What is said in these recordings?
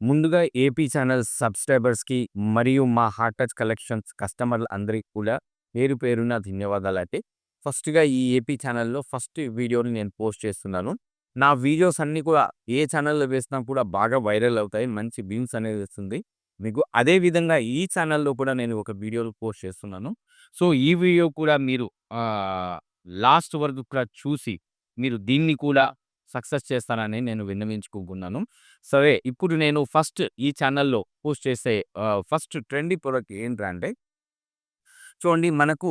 ముందుగా AP channel సబ్స్క్రైబర్స్‌కి మరియు మా హార్ట్ టచ్ కలెక్షన్స్ కస్టమర్లు అందరికి కూడా పేరు పేరున ధన్యవాదాలండి. ఫస్ట్‌గా ఈ ఏపీ ఛానల్‌లో ఫస్ట్ వీడియోని నేను పోస్ట్ చేస్తున్నాను. నా వీడియోస్ అన్నీ కూడా ఏ ఛానల్‌లో వేసినా కూడా బాగా వైరల్ అవుతాయి. మంచి వ్యూస్ అనేది వస్తుంది మీకు. అదే విధంగా ఈ ఛానల్‌లో కూడా నేను ఒక వీడియోలు పోస్ట్ చేస్తున్నాను. సో, ఈ వీడియో కూడా మీరు లాస్ట్ వరకు కూడా చూసి మీరు దీన్ని కూడా సక్సెస్ చేస్తారని నేను విన్నవించుకుంటున్నాను. సరే, ఇప్పుడు నేను ఫస్ట్ ఈ ఛానల్‌లో పోస్ట్ చేసే ఫస్ట్ ట్రెండీ ప్రొడక్ట్ ఏంట్రా అంటే, చూడండి మనకు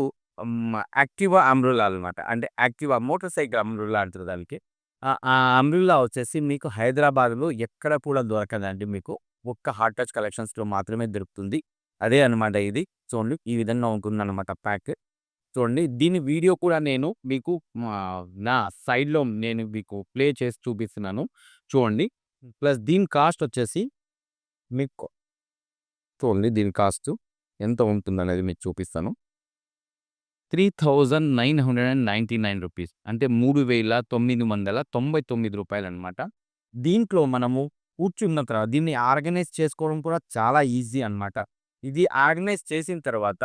యాక్టివా అంబ్రెల్లా అనమాట. అంటే యాక్టివా మోటార్ సైకిల్ అంబ్రెల్లా అంటారు దానికి. ఆ అంబ్రెల్లా వచ్చేసి మీకు హైదరాబాద్‌లో ఎక్కడ కూడా దొరకదండి మీకు. ఒక్క హార్ట్ టచ్ కలెక్షన్స్‌లో మాత్రమే దొరుకుతుంది. అదే అనమాట ఇది. చూడండి ఈ విధంగా ఉంటుందన్నమాట ప్యాక్. చూడండి దీని వీడియో కూడా నేను మీకు నా సైడ్‌లో నేను మీకు ప్లే చేసి చూపిస్తున్నాను. చూడండి. ప్లస్ దీని కాస్ట్ వచ్చేసి మీకు చూడండి దీని కాస్ట్ ఎంత ఉంటుందనేది మీకు చూపిస్తాను. రూ. 3999 అంటే రూ. 3999 దీంట్లో మనము కూర్చున్న తర్వాత దీన్ని ఆర్గనైజ్ చేసుకోవడం కూడా చాలా ఈజీ అనమాట. ఇది ఆర్గనైజ్ చేసిన తర్వాత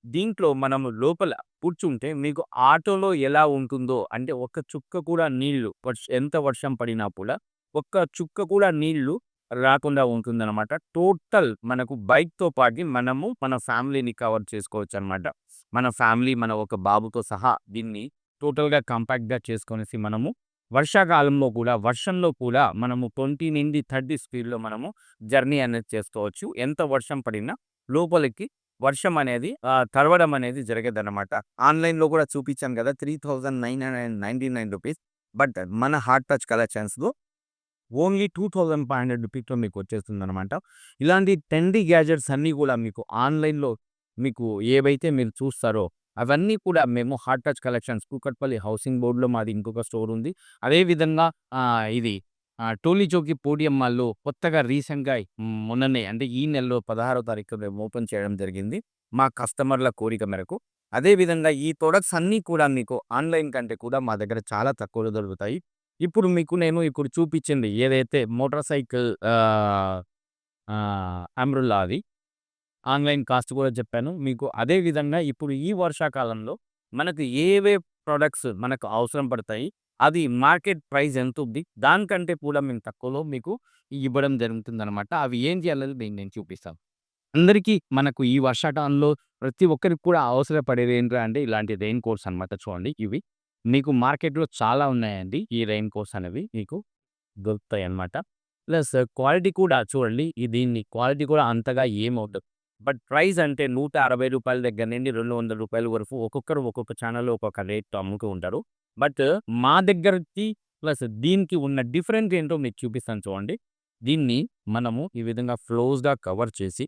దీంట్లో మనము లోపల కూర్చుంటే మీకు ఆటోలో ఎలా ఉంటుందో అంటే ఒక్క చుక్క కూడా నీళ్లు ఎంత వర్షం పడినా కూడా ఒక్క చుక్క కూడా నీళ్లు రాకుండా ఉంటుందన్నమాట. టోటల్ మనకు బైక్‌తో పాటు మనము మన ఫ్యామిలీని కవర్ చేసుకోవచ్చనమాట. మన ఫ్యామిలీ మన ఒక బాబుతో సహా దీన్ని టోటల్‌గా కాంపాక్ట్‌గా చేసుకొనేసి మనము వర్షాకాలంలో కూడా వర్షంలో కూడా మనము 20-30 స్పీడ్‌లో మనము జర్నీ అనేది చేసుకోవచ్చు. ఎంత వర్షం పడినా లోపలికి వర్షం అనేది తడవడం అనేది జరగదనమాట. ఆన్‌లైన్‌లో కూడా చూపించాను కదా! రూ. 3999 బట్ మన హార్ట్ టచ్ కలెక్షన్స్‌లో ఓన్లీ రూ. 2500 మీకు వచ్చేస్తుందనమాట. ఇలాంటి ట్రెండీ గ్యాడ్జెట్స్ అన్నీ కూడా మీకు ఆన్‌లైన్‌లో మీకు ఏవైతే మీరు చూస్తారో అవన్నీ కూడా మేము heart touch collections Kukatpally housing బోర్డ్‌లో మాది ఇంకొక స్టోర్ ఉంది. అదే విధంగా ఇది టోలీ చౌకీ పోడియం మాల్‌లో కొత్తగా రీసెంట్‌గా మొన్ననే అంటే ఈ నెలలో 16వ తారీఖు మేము ఓపెన్ చేయడం జరిగింది. మా కస్టమర్ల కోరిక మేరకు. అదే విధంగా ఈ ప్రొడక్ట్స్ అన్నీ కూడా మీకు ఆన్‌లైన్ కంటే కూడా మా దగ్గర చాలా తక్కువలో దొరుకుతాయి. ఇప్పుడు మీకు నేను ఇప్పుడు చూపించింది ఏదైతే మోటార్ సైకిల్ అంబ్రెల్లా అది. ఆన్‌లైన్ కాస్ట్ కూడా చెప్పాను. మీకు అదే విధంగా ఇప్పుడు ఈ వర్షాకాలంలో మనకు ఏవే ప్రొడక్ట్స్ మనకు అవసరం పడతాయి, అది మార్కెట్ ప్రైస్ ఎంతుంది, దానికంటే కూడా మేము తక్కువలో మీకు ఇవ్వడం జరుగుతుందనమాట. అవి ఏంటి అనేది నేను చూపిస్తాను. అందరికీ మనకు ఈ వర్షాకాలంలో ప్రతి ఒక్కరికి కూడా అవసరపడేది ఏంట్రా అంటే ఇలాంటి రెయిన్ కోట్స్ అనమాట చూడండి ఇవి. మీకు మార్కెట్‌లో చాలా ఉన్నాయండి ఈ రెయిన్ కోట్స్ అనేవి మీకు దొరుకుతాయన్నమాట. ప్లస్ క్వాలిటీ కూడా చూడండి దీన్ని క్వాలిటీ కూడా అంతగా ఏముండదు. బట్ ప్రైస్ అంటే రూ. 160 దగ్గర నుండి రూ. 200 వరకు ఒక్కొక్కరు ఒక్కొక్క ఛానెల్‌లో ఒక్కొక్క రేట్‌తో అమ్ముతూ ఉంటారు. బట్ మా దగ్గరకి ప్లస్ దీనికి ఉన్న డిఫరెన్స్ ఏంటో మీకు చూపిస్తాను చూడండి. దీన్ని మనము ఈ విధంగా క్లోజ్‌గా కవర్ చేసి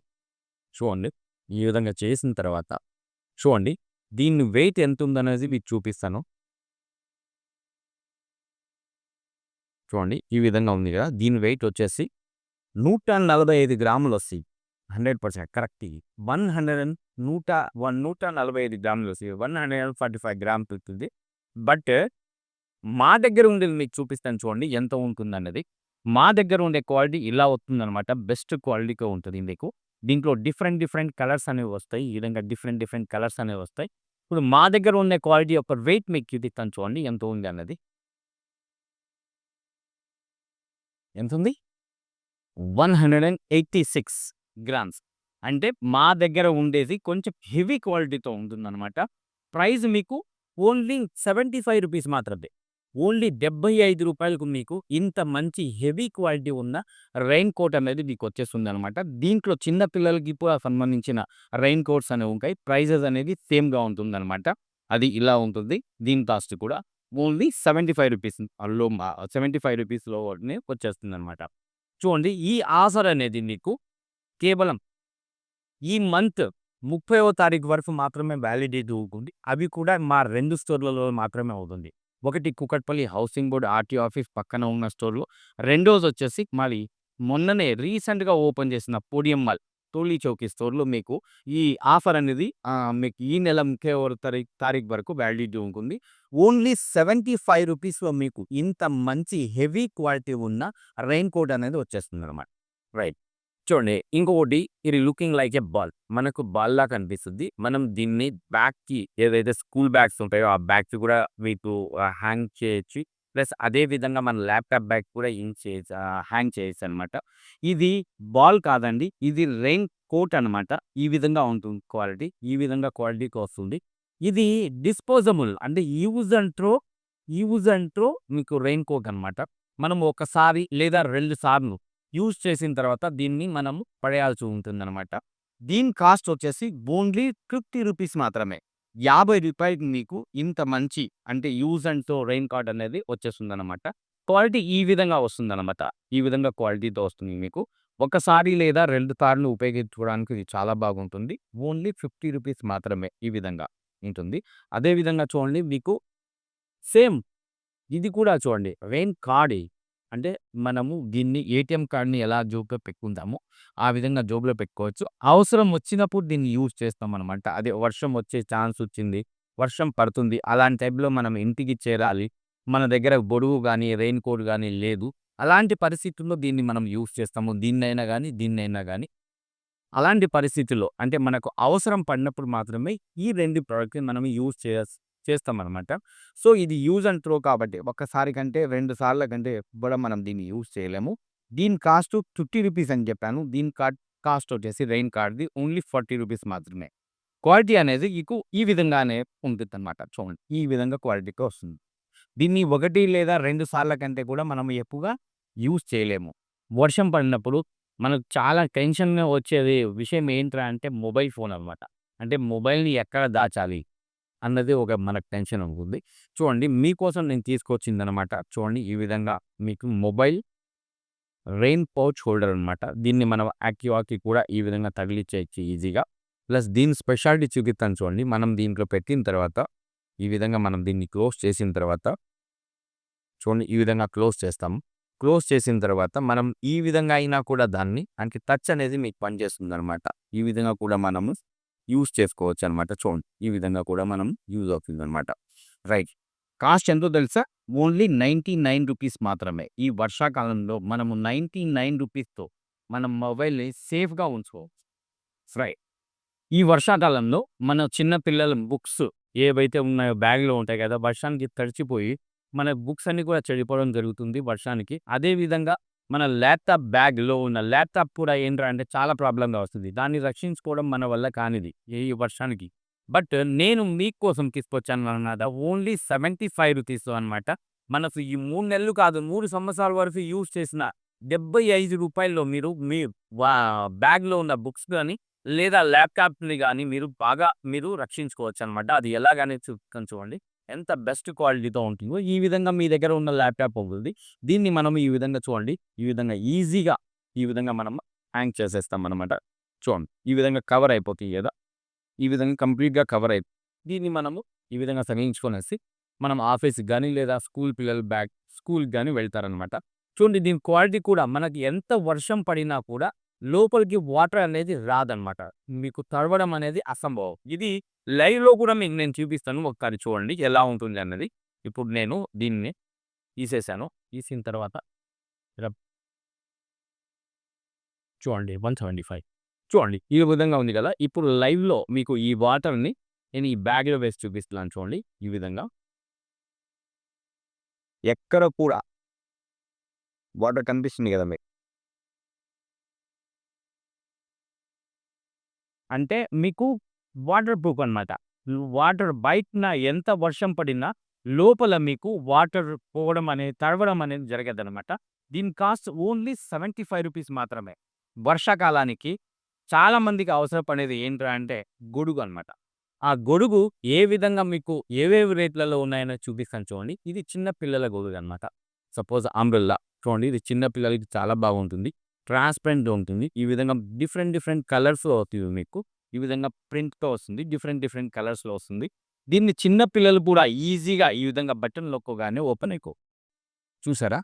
చూడండి. ఈ విధంగా చేసిన తర్వాత చూడండి. దీని వెయిట్ ఎంతుందనేది మీకు చూపిస్తాను. చూడండి. ఈ విధంగా ఉంది గదా! దీని వెయిట్ వచ్చేసి 145 గ్రాములొస్తాయి. 100% కరెక్ట్ ఇది. 145 గ్రాములొస్తాయి. 145 గ్రామ్స్ ఉంటుంది. బట్ మా దగ్గర ఉండేది మీకు చూపిస్తాను చూడండి ఎంత ఉంటుందన్నది. మా దగ్గర ఉండే క్వాలిటీ ఇలా వస్తుందనమాట. బెస్ట్ క్వాలిటీతో ఉంటది మీకు. దీంట్లో డిఫరెంట్ డిఫరెంట్ కలర్స్ అనేవి వస్తాయి. ఈ విధంగా డిఫరెంట్ డిఫరెంట్ కలర్స్ అనేవి వస్తాయి. ఇప్పుడు మా దగ్గర ఉండే క్వాలిటీ యొక్క వెయిట్ మీకు చూపిస్తాను చూడండి ఎంత ఉంది అన్నది. ఎంతుంది? 186 గ్రామ్స్. అంటే మా దగ్గర ఉండేది కొంచెం హెవీ క్వాలిటీతో ఉంటుందనమాట. ప్రైస్ మీకు ఓన్లీ రూ. 75 మాత్రమే. ఓన్లీ రూ. 75కు మీకు ఇంత మంచి హెవీ క్వాలిటీ ఉన్న రెయిన్ కోట్ అనేది మీకొచ్చేస్తుందనమాట. దీంట్లో చిన్న పిల్లలకి కూడా సంబంధించిన రెయిన్ కోట్స్ అనేవి ఉంటాయి. ప్రైజెస్ అనేది సేమ్‌గా ఉంటుందనమాట. అది ఇలా ఉంటుంది. దీని కాస్ట్ కూడా ఓన్లీ రూ. 75 లో రూ. 75లోనే వచ్చేస్తుందనమాట. చూడండి ఈ ఆఫర్ అనేది మీకు కేవలం ఈ మంత్ 30వ తారీఖు వరకు మాత్రమే వ్యాలిడిటీ ఉంటుంది. అవి కూడా మా 2 స్టోర్‌లలో మాత్రమే అవుతుంది. ఒకటి Kukatpally housing board RTO office పక్కన ఉన్న స్టోర్‌లో. రెండోదొచ్చేసి మాది మొన్ననే రీసెంట్‌గా ఓపెన్ చేసిన పోడియం మాల్, టోలీ చౌకీ స్టోర్‌లో మీకు ఈ ఆఫర్ అనేది మీకు ఈ నెల 30వ తారీఖు వరకు వ్యాలిడిటీ ఉంటుంది. ఓన్లీ రూ. 75లో మీకు ఇంత మంచి హెవీ క్వాలిటీ ఉన్న రెయిన్ కోట్ అనేది వచ్చేస్తుందన్నమాట. రైట్. చూడండి ఇంకొకటి ఇది లుకింగ్ లైక్ ఎ బాల్. మనకు బాల్‌లా కనిపిస్తది. మనం దీన్ని బ్యాగ్‌కి ఏదైతే స్కూల్ బ్యాగ్స్ ఉంటాయో ఆ బ్యాగ్స్ కూడా మీకు హ్యాంగ్ చేయొచ్చు. ప్లస్ అదే విధంగా మన ల్యాప్‌టాప్ బ్యాగ్ కూడా హ్యాంగ్ చేయొచ్చనమాట. ఇది బాల్ కాదండి. ఇది రెయిన్ కోట్ అనమాట. ఈ విధంగా ఉంటుంది క్వాలిటీ. ఈ విధంగా క్వాలిటీకి వస్తుంది. ఇది డిస్పోజబుల్ అంటే యూజ్ అండ్ త్రో మీకు రెయిన్ కోట్ అనమాట. మనం ఒకసారి లేదా 2 సార్లు యూజ్ చేసిన తర్వాత దీన్ని మనం పడేయాల్సి ఉంటుందనమాట. దీని కాస్ట్ వచ్చేసి ఓన్లీ ₹50 మాత్రమే. ₹50 మీకు ఇంత మంచి అంటే use and throw raincoat అనేది వచ్చేస్తుందనమాట. క్వాలిటీ ఈ విధంగా వస్తుందనమాట. ఈ విధంగా క్వాలిటీతో వస్తుంది మీకు. ఒకసారి లేదా 2 సార్లు ఉపయోగించుకోవడానికి ఇది చాలా బాగుంటుంది. ఓన్లీ ₹50 మాత్రమే ఈ విధంగా ఉంటుంది. అదే విధంగా చూడండి మీకు సేమ్ ఇది కూడా చూడండి. రెయిన్ కార్డ్ అంటే మనము దీన్ని ఏటీఎం కార్డ్‌ని ఎలా జోబులో పెట్టుకుంటామో, ఆ విధంగా జోబులో పెట్టుకోవచ్చు. అవసరం వచ్చినప్పుడు దీన్ని యూజ్ చేస్తామనమాట. అదే వర్షం వచ్చే ఛాన్స్ వచ్చింది. వర్షం పడుతుంది. అలాంటి టైంలో మనం ఇంటికి చేరాలి. మన దగ్గర గొడుగు గానీ, రెయిన్ కోట్ గానీ లేదు. అలాంటి పరిస్థితుల్లో దీన్ని మనం యూజ్ చేస్తాము. దీన్నైనా గానీ అలాంటి పరిస్థితుల్లో అంటే మనకు అవసరం పడినప్పుడు మాత్రమే ఈ 2 ప్రొడక్ట్‌ని మనం చేస్తామనమాట. సో, ఇది యూజ్ అండ్ త్రో కాబట్టి ఒక్కసారి కంటే 2 సార్ల కంటే కూడా మనం దీన్ని యూజ్ చేయలేము. దీని కాస్ట్ ₹50 అని చెప్పాను. దీని కాస్ట్ వచ్చేసి రెయిన్ కార్డ్‌ది ఓన్లీ ₹40 మాత్రమే. క్వాలిటీ అనేది మీకు ఈ విధంగానే ఉంటుందన్నమాట. చూడండి. ఈ విధంగా క్వాలిటీతో వస్తుంది. దీన్ని 1 లేదా 2 సార్ల కంటే కూడా మనం ఎక్కువగా యూజ్ చేయలేము. వర్షం పడినప్పుడు మనకు చాలా టెన్షన్‌గా వచ్చేది విషయం ఏంట్రా అంటే మొబైల్ ఫోన్ అన్నమాట. అంటే మొబైల్‌ని ఎక్కడ దాచాలి అన్నది ఒక మనకు టెన్షన్ ఉంటుంది. చూడండి మీకోసం నేను తీసుకొచ్చిందనమాట. చూడండి ఈ విధంగా మీకు మొబైల్ రెయిన్ పౌచ్ హోల్డర్ అనమాట. దీన్ని మనం యాక్టివాకి కూడా ఈ విధంగా తగిలించేయొచ్చు ఈజీగా. ప్లస్ దీని స్పెషాలిటీ చూపిస్తాను చూడండి. మనం దీంట్లో పెట్టిన తర్వాత ఈ విధంగా మనం దీన్ని క్లోజ్ చేసిన తర్వాత చూడండి ఈ విధంగా క్లోజ్ చేస్తాము. క్లోజ్ చేసిన తర్వాత మనం ఈ విధంగా అయినా కూడా దాన్ని అంటే టచ్ అనేది మీకు పనిచేస్తుందనమాట. ఈ విధంగా కూడా మనము యూజ్ చేసుకోవచ్చనమాట. చూడండి ఈ విధంగా కూడా మనం యూజ్ అవుతుందనమాట. రైట్. కాస్ట్ ఎంతో తెలుసా? ఓన్లీ ₹99 మాత్రమే. ఈ వర్షాకాలంలో మనము ₹99తో మన మొబైల్‌ని సేఫ్‌గా ఉంచుకోవచ్చు. రైట్. ఈ వర్షాకాలంలో మన చిన్న పిల్లల బుక్స్ ఏవైతే ఉన్నాయో బ్యాగ్‌లో ఉంటాయి కదా! వర్షానికి తడిచిపోయి మన బుక్స్ అన్నీ కూడా చెడిపోవడం జరుగుతుంది వర్షానికి. అదే విధంగా మన బ్యాగ్‌లో ఉన్న ల్యాప్‌టాప్ కూడా ఏంట్రా అంటే చాలా ప్రాబ్లమ్‌గా వస్తుంది. దాన్ని రక్షించుకోవడం మన వల్ల కానిది ఈ వర్షానికి. బట్ నేను మీకోసం తీసుకొచ్చానన్నమాట. ఓన్లీ ₹75 అనమాట. మనకు ఈ 3 నెలలు కాదు 3 సంవత్సరాల వరకు యూజ్ చేసిన ₹75లో మీరు మీ వా బ్యాగ్‌లో ఉన్న బుక్స్ గాని లేదా ల్యాప్‌టాప్‌ని గాని మీరు రక్షించుకోవచ్చనమాట. అది ఎలాగనేది చెప్తాను చూడండి. ఎంత బెస్ట్ క్వాలిటీతో ఉంటుందో ఈ విధంగా మీ దగ్గర ఉన్న ల్యాప్‌టాప్ అవుతుంది. దీన్ని మనం ఈ విధంగా చూడండి. ఈ విధంగా ఈజీగా ఈ విధంగా మనం హ్యాంగ్ చేసేస్తామనమాట. చూడండి. ఈ విధంగా కవర్ అయిపోతాయి గదా! ఈ విధంగా కంప్లీట్‌గా కవర్ దీన్ని మనము ఈ విధంగా తగిలించుకొనేసి మనం ఆఫీస్‌కి గాని లేదా స్కూల్ పిల్లల స్కూల్‌కి గాని వెళ్తారనమాట. చూడండి దీని క్వాలిటీ కూడా మనకి ఎంత వర్షం పడినా కూడా లోపలికి వాటర్ అనేది రాదనమాట. మీకు తడవడం అనేది అసంభవం. ఇది లైవ్‌లో కూడా మీకు నేను చూపిస్తాను. ఒకసారి చూడండి ఎలా ఉంటుంది అన్నది. ఇప్పుడు నేను దీన్ని తీసేసాను. తీసిన తర్వాత ఇలా చూడండి 175 చూడండి ఈ విధంగా ఉంది కదా! ఇప్పుడు లైవ్‌లో మీకు ఈ వాటర్‌ని నేను ఈ బ్యాగ్‌లో వేసి చూపిస్తున్నాను చూడండి. ఈ విధంగా. ఎక్కడ కూడా వాటర్ కనిపిస్తుంది కదా మీకు. అంటే మీకు వాటర్ ప్రూఫ్ అనమాట. వాటర్ బయటన ఎంత వర్షం పడినా లోపల మీకు వాటర్ పోవడం అనేది, తడవడం అనేది జరగదనమాట. దీని కాస్ట్ ఓన్లీ ₹75 మాత్రమే. వర్షాకాలానికి చాలా మందికి అవసరపడేది ఏంట్రా అంటే గొడుగు అనమాట. ఆ గొడుగు ఏ విధంగా మీకు ఏవేవి రేట్లలో ఉన్నాయో చూపిస్తాను చూడండి. ఇది చిన్న పిల్లల గొడుగనమాట. సపోజ్ అంబ్రెల్లా చూడండి ఇది చిన్న పిల్లలకి చాలా బాగుంటుంది. ట్రాన్స్‌పరెంట్ ఉంటుంది. ఈ విధంగా డిఫరెంట్ డిఫరెంట్ కలర్స్‌లో అవుతుంది మీకు. ఈ విధంగా ప్రింట్‌తో వస్తుంది. డిఫరెంట్ డిఫరెంట్ కలర్స్‌లో వస్తుంది. దీన్ని చిన్న పిల్లలు కూడా ఈజీగా ఈ విధంగా బటన్ నొక్కగానే ఓపెన్ చూసారా?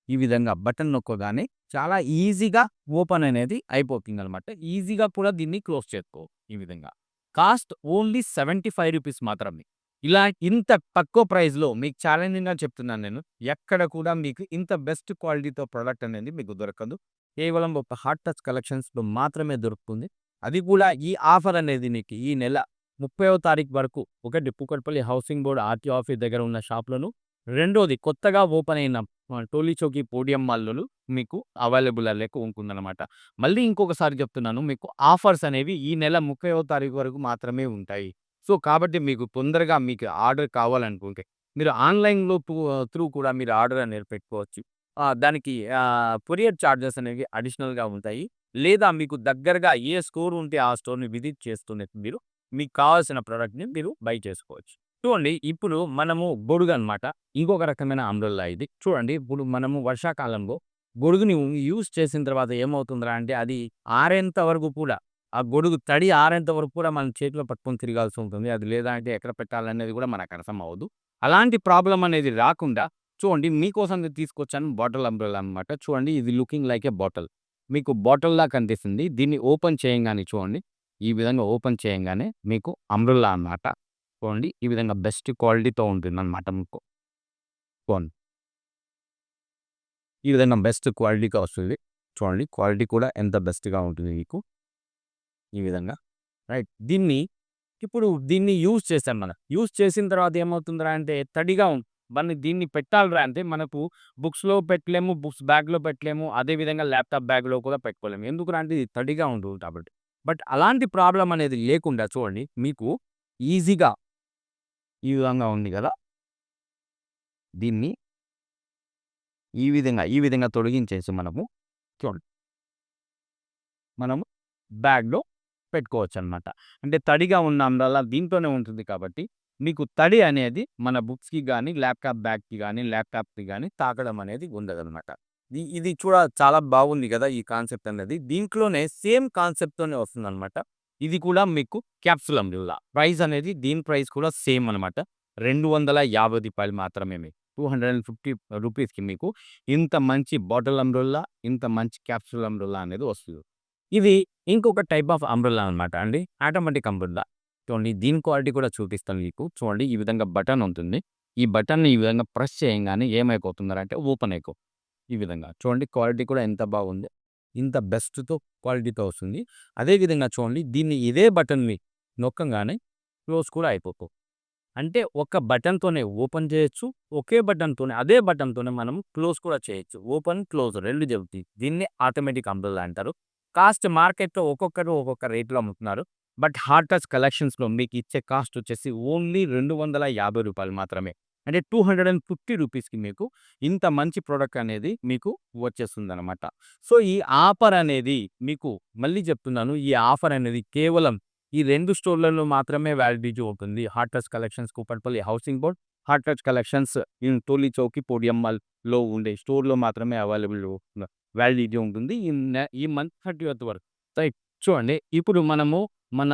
ఈ విధంగా బటన్ నొక్కగానే చాలా ఈజీగా ఓపెన్ అనేది అయిపోతుందనమాట. ఈజీగా కూడా దీన్ని క్లోజ్ చేసుకోవచ్చు ఈ విధంగా. కాస్ట్ ఓన్లీ ₹75 మాత్రమే. ఇలా ఇంత తక్కువ ప్రైస్‌లో మీకు ఛాలెంజింగ్‌గా చెప్తున్నాను నేను. ఎక్కడ కూడా మీకు ఇంత బెస్ట్ క్వాలిటీతో ప్రొడక్ట్ అనేది మీకు దొరకదు. కేవలం ఒక హార్ట్ టచ్ కలెక్షన్స్‌లో మాత్రమే దొరుకుతుంది. అది కూడా ఈ ఆఫర్ అనేది నీకు ఈ నెల 30వ తారీఖు వరకు ఒకటి Kukatpally housing board RTO office దగ్గర ఉన్న షాప్‌లోను, రెండోది కొత్తగా ఓపెన్ అయిన టోలీ చౌకీ పోడియం మాల్‌లోను మీకు అవైలబుల్ లెక్క ఉంటుందన్నమాట. మళ్ళీ ఇంకొకసారి చెప్తున్నాను మీకు ఆఫర్స్ అనేవి ఈ నెల 30వ తారీఖు వరకు మాత్రమే ఉంటాయి. సో, కాబట్టి మీకు తొందరగా మీకు ఆర్డర్ కావాలనుకుంటే మీరు ఆన్‌లైన్‌లో త్రూ కూడా మీరు ఆర్డర్ అనేది పెట్టుకోవచ్చు. దానికి కొరియర్ చార్జెస్ అనేవి అడిషనల్‌గా ఉంటాయి. లేదా మీకు దగ్గరగా ఏ స్టోర్ ఉంటే ఆ స్టోర్‌ని విజిట్ చేస్తూనే మీరు మీకు కావాల్సిన ప్రొడక్ట్‌ని మీరు బై చేసుకోవచ్చు. చూడండి ఇప్పుడు మనము గొడుగనమాట. ఇంకొక రకమైన అంబ్రెల్లా ఇది. చూడండి ఇప్పుడు మనము వర్షాకాలంలో గొడుగుని యూజ్ చేసిన తర్వాత ఏమవుతుందిరా అంటే అది ఆరేంత వరకు కూడా ఆ గొడుగు తడి ఆరేంత వరకు కూడా మనం చేతిలో పట్టుకొని తిరగాల్సి ఉంటుంది. అది లేదా అంటే ఎక్కడ పెట్టాలనేది కూడా మనకు అర్థం అవ్వదు. అలాంటి ప్రాబ్లమ్ అనేది రాకుండా చూడండి మీకోసం నేను తీసుకొచ్చాను బాటిల్ అంబ్రెల్లా అనమాట. చూడండి ఇది లుకింగ్ లైక్ ఏ బాటిల్. మీకు బాటిల్‌లా కనిపిస్తుంది. దీన్ని ఓపెన్ చేయంగానే చూడండి. ఈ విధంగా ఓపెన్ చేయంగానే మీకు అంబ్రెల్లా అన్నమాట. చూడండి ఈ విధంగా బెస్ట్ క్వాలిటీతో ఉంటుందన్నమాట మీకు. ఫోన్. ఈ విధంగా బెస్ట్ క్వాలిటీగా వస్తుంది. చూడండి క్వాలిటీ కూడా ఎంత బెస్ట్‌గా ఉంటుంది మీకు. ఈ విధంగా. రైట్. దీన్ని యూజ్ చేసాం మనం. యూజ్ చేసిన తర్వాత ఏమవుతుందిరా అంటే తడిగా దీన్ని పెట్టాలిరా అంటే మనకు బుక్స్‌లో పెట్టలేము, బుక్స్ బ్యాగ్‌లో పెట్టలేము. అదే విధంగా ల్యాప్‌టాప్ బ్యాగ్‌లో కూడా పెట్టుకోలేము. ఎందుకురా అంటే ఇది తడిగా ఉంటుంది కాబట్టి. బట్ అలాంటి ప్రాబ్లమ్ అనేది లేకుండా చూడండి మీకు ఈజీగా ఈ విధంగా ఉంది గదా! దీన్ని ఈ విధంగా తొలగించేసి చూడండి మనము బ్యాగ్‌లో పెట్టుకోవచ్చనమాట. అంటే తడిగా ఉన్న అంబ్రెల్లా దీంట్లోనే ఉంటుంది కాబట్టి, మీకు తడి అనేది మన బుక్స్‌కి గానీ, ల్యాప్‌టాప్ బ్యాగ్‌కి గానీ, ల్యాప్‌టాప్‌కి గానీ తాకడం అనేది ఉండదనమాట. ఇది చాలా బాగుంది గదా! ఈ కాన్సెప్ట్ అనేది. దీంట్లోనే సేమ్ కాన్సెప్ట్‌తోనే వస్తుందనమాట. ఇది కూడా మీకు క్యాప్సూల్ అంబ్రెల్లా. ప్రైస్ అనేది దీని ప్రైస్ కూడా సేమ్ అనమాట. రూ. 250 మాత్రమే మీకు. 250 రూపీస్‌కి మీకు ఇంత మంచి బాటిల్ అంబ్రెల్లా, ఇంత మంచి క్యాప్సూల్ అంబ్రెల్లా అనేది వస్తుంది. ఇది ఇంకొక టైప్ ఆఫ్ అంబ్రెల్లా అనమాట అండి. Automatic umbrella. చూడండి దీని క్వాలిటీ కూడా చూపిస్తాను మీకు. చూడండి ఈ విధంగా బటన్ ఉంటుంది. ఈ బటన్‌ని ఈ విధంగా ప్రెస్ చేయంగానే ఏమైపోతుందంటే ఓపెన్ ఈ విధంగా. చూడండి క్వాలిటీ కూడా ఎంత బాగుంది. ఇంత బెస్ట్‌తో క్వాలిటీతో వస్తుంది. అదే విధంగా చూడండి దీన్ని ఇదే బటన్‌ని నొక్కంగానే క్లోజ్ కూడా అయిపోతుంది. అంటే ఒక బటన్‌తోనే ఓపెన్ చేయొచ్చు. ఒకే బటన్‌తోనే అదే బటన్‌తోనే మనం క్లోజ్ కూడా చేయొచ్చు. ఓపెన్, క్లోజ్ 2 జరుగుతాయి. దీన్నే ఆటోమేటిక్ అంబ్రెల్లా అంటారు. కాస్ట్ మార్కెట్‌లో ఒక్కొక్కరు ఒక్కొక్క రేట్‌లో అమ్ముతున్నారు. బట్ హార్ట్ టచ్ కలెక్షన్స్‌లో మీకు ఇచ్చే కాస్ట్ వచ్చేసి ఓన్లీ రూ. 250 మాత్రమే. అంటే 250 రూపీస్‌కి మీకు ఇంత మంచి ప్రొడక్ట్ అనేది మీకు వచ్చేస్తుందనమాట. సో, ఈ ఆఫర్ అనేది మీకు మళ్ళీ చెప్తున్నాను. ఈ ఆఫర్ అనేది కేవలం ఈ 2 స్టోర్‌లలో మాత్రమే వ్యాలిడిటీ ఉంటుంది. Heart touch collections Kukatpally housing board, heart touch collections in Toli Chowki podium మాల్‌లో ఉండే స్టోర్‌లో మాత్రమే వ్యాలిడిటీ ఉంటుంది. ఈ మంత్ 30th వరకు. రైట్. చూడండి ఇప్పుడు మనము మన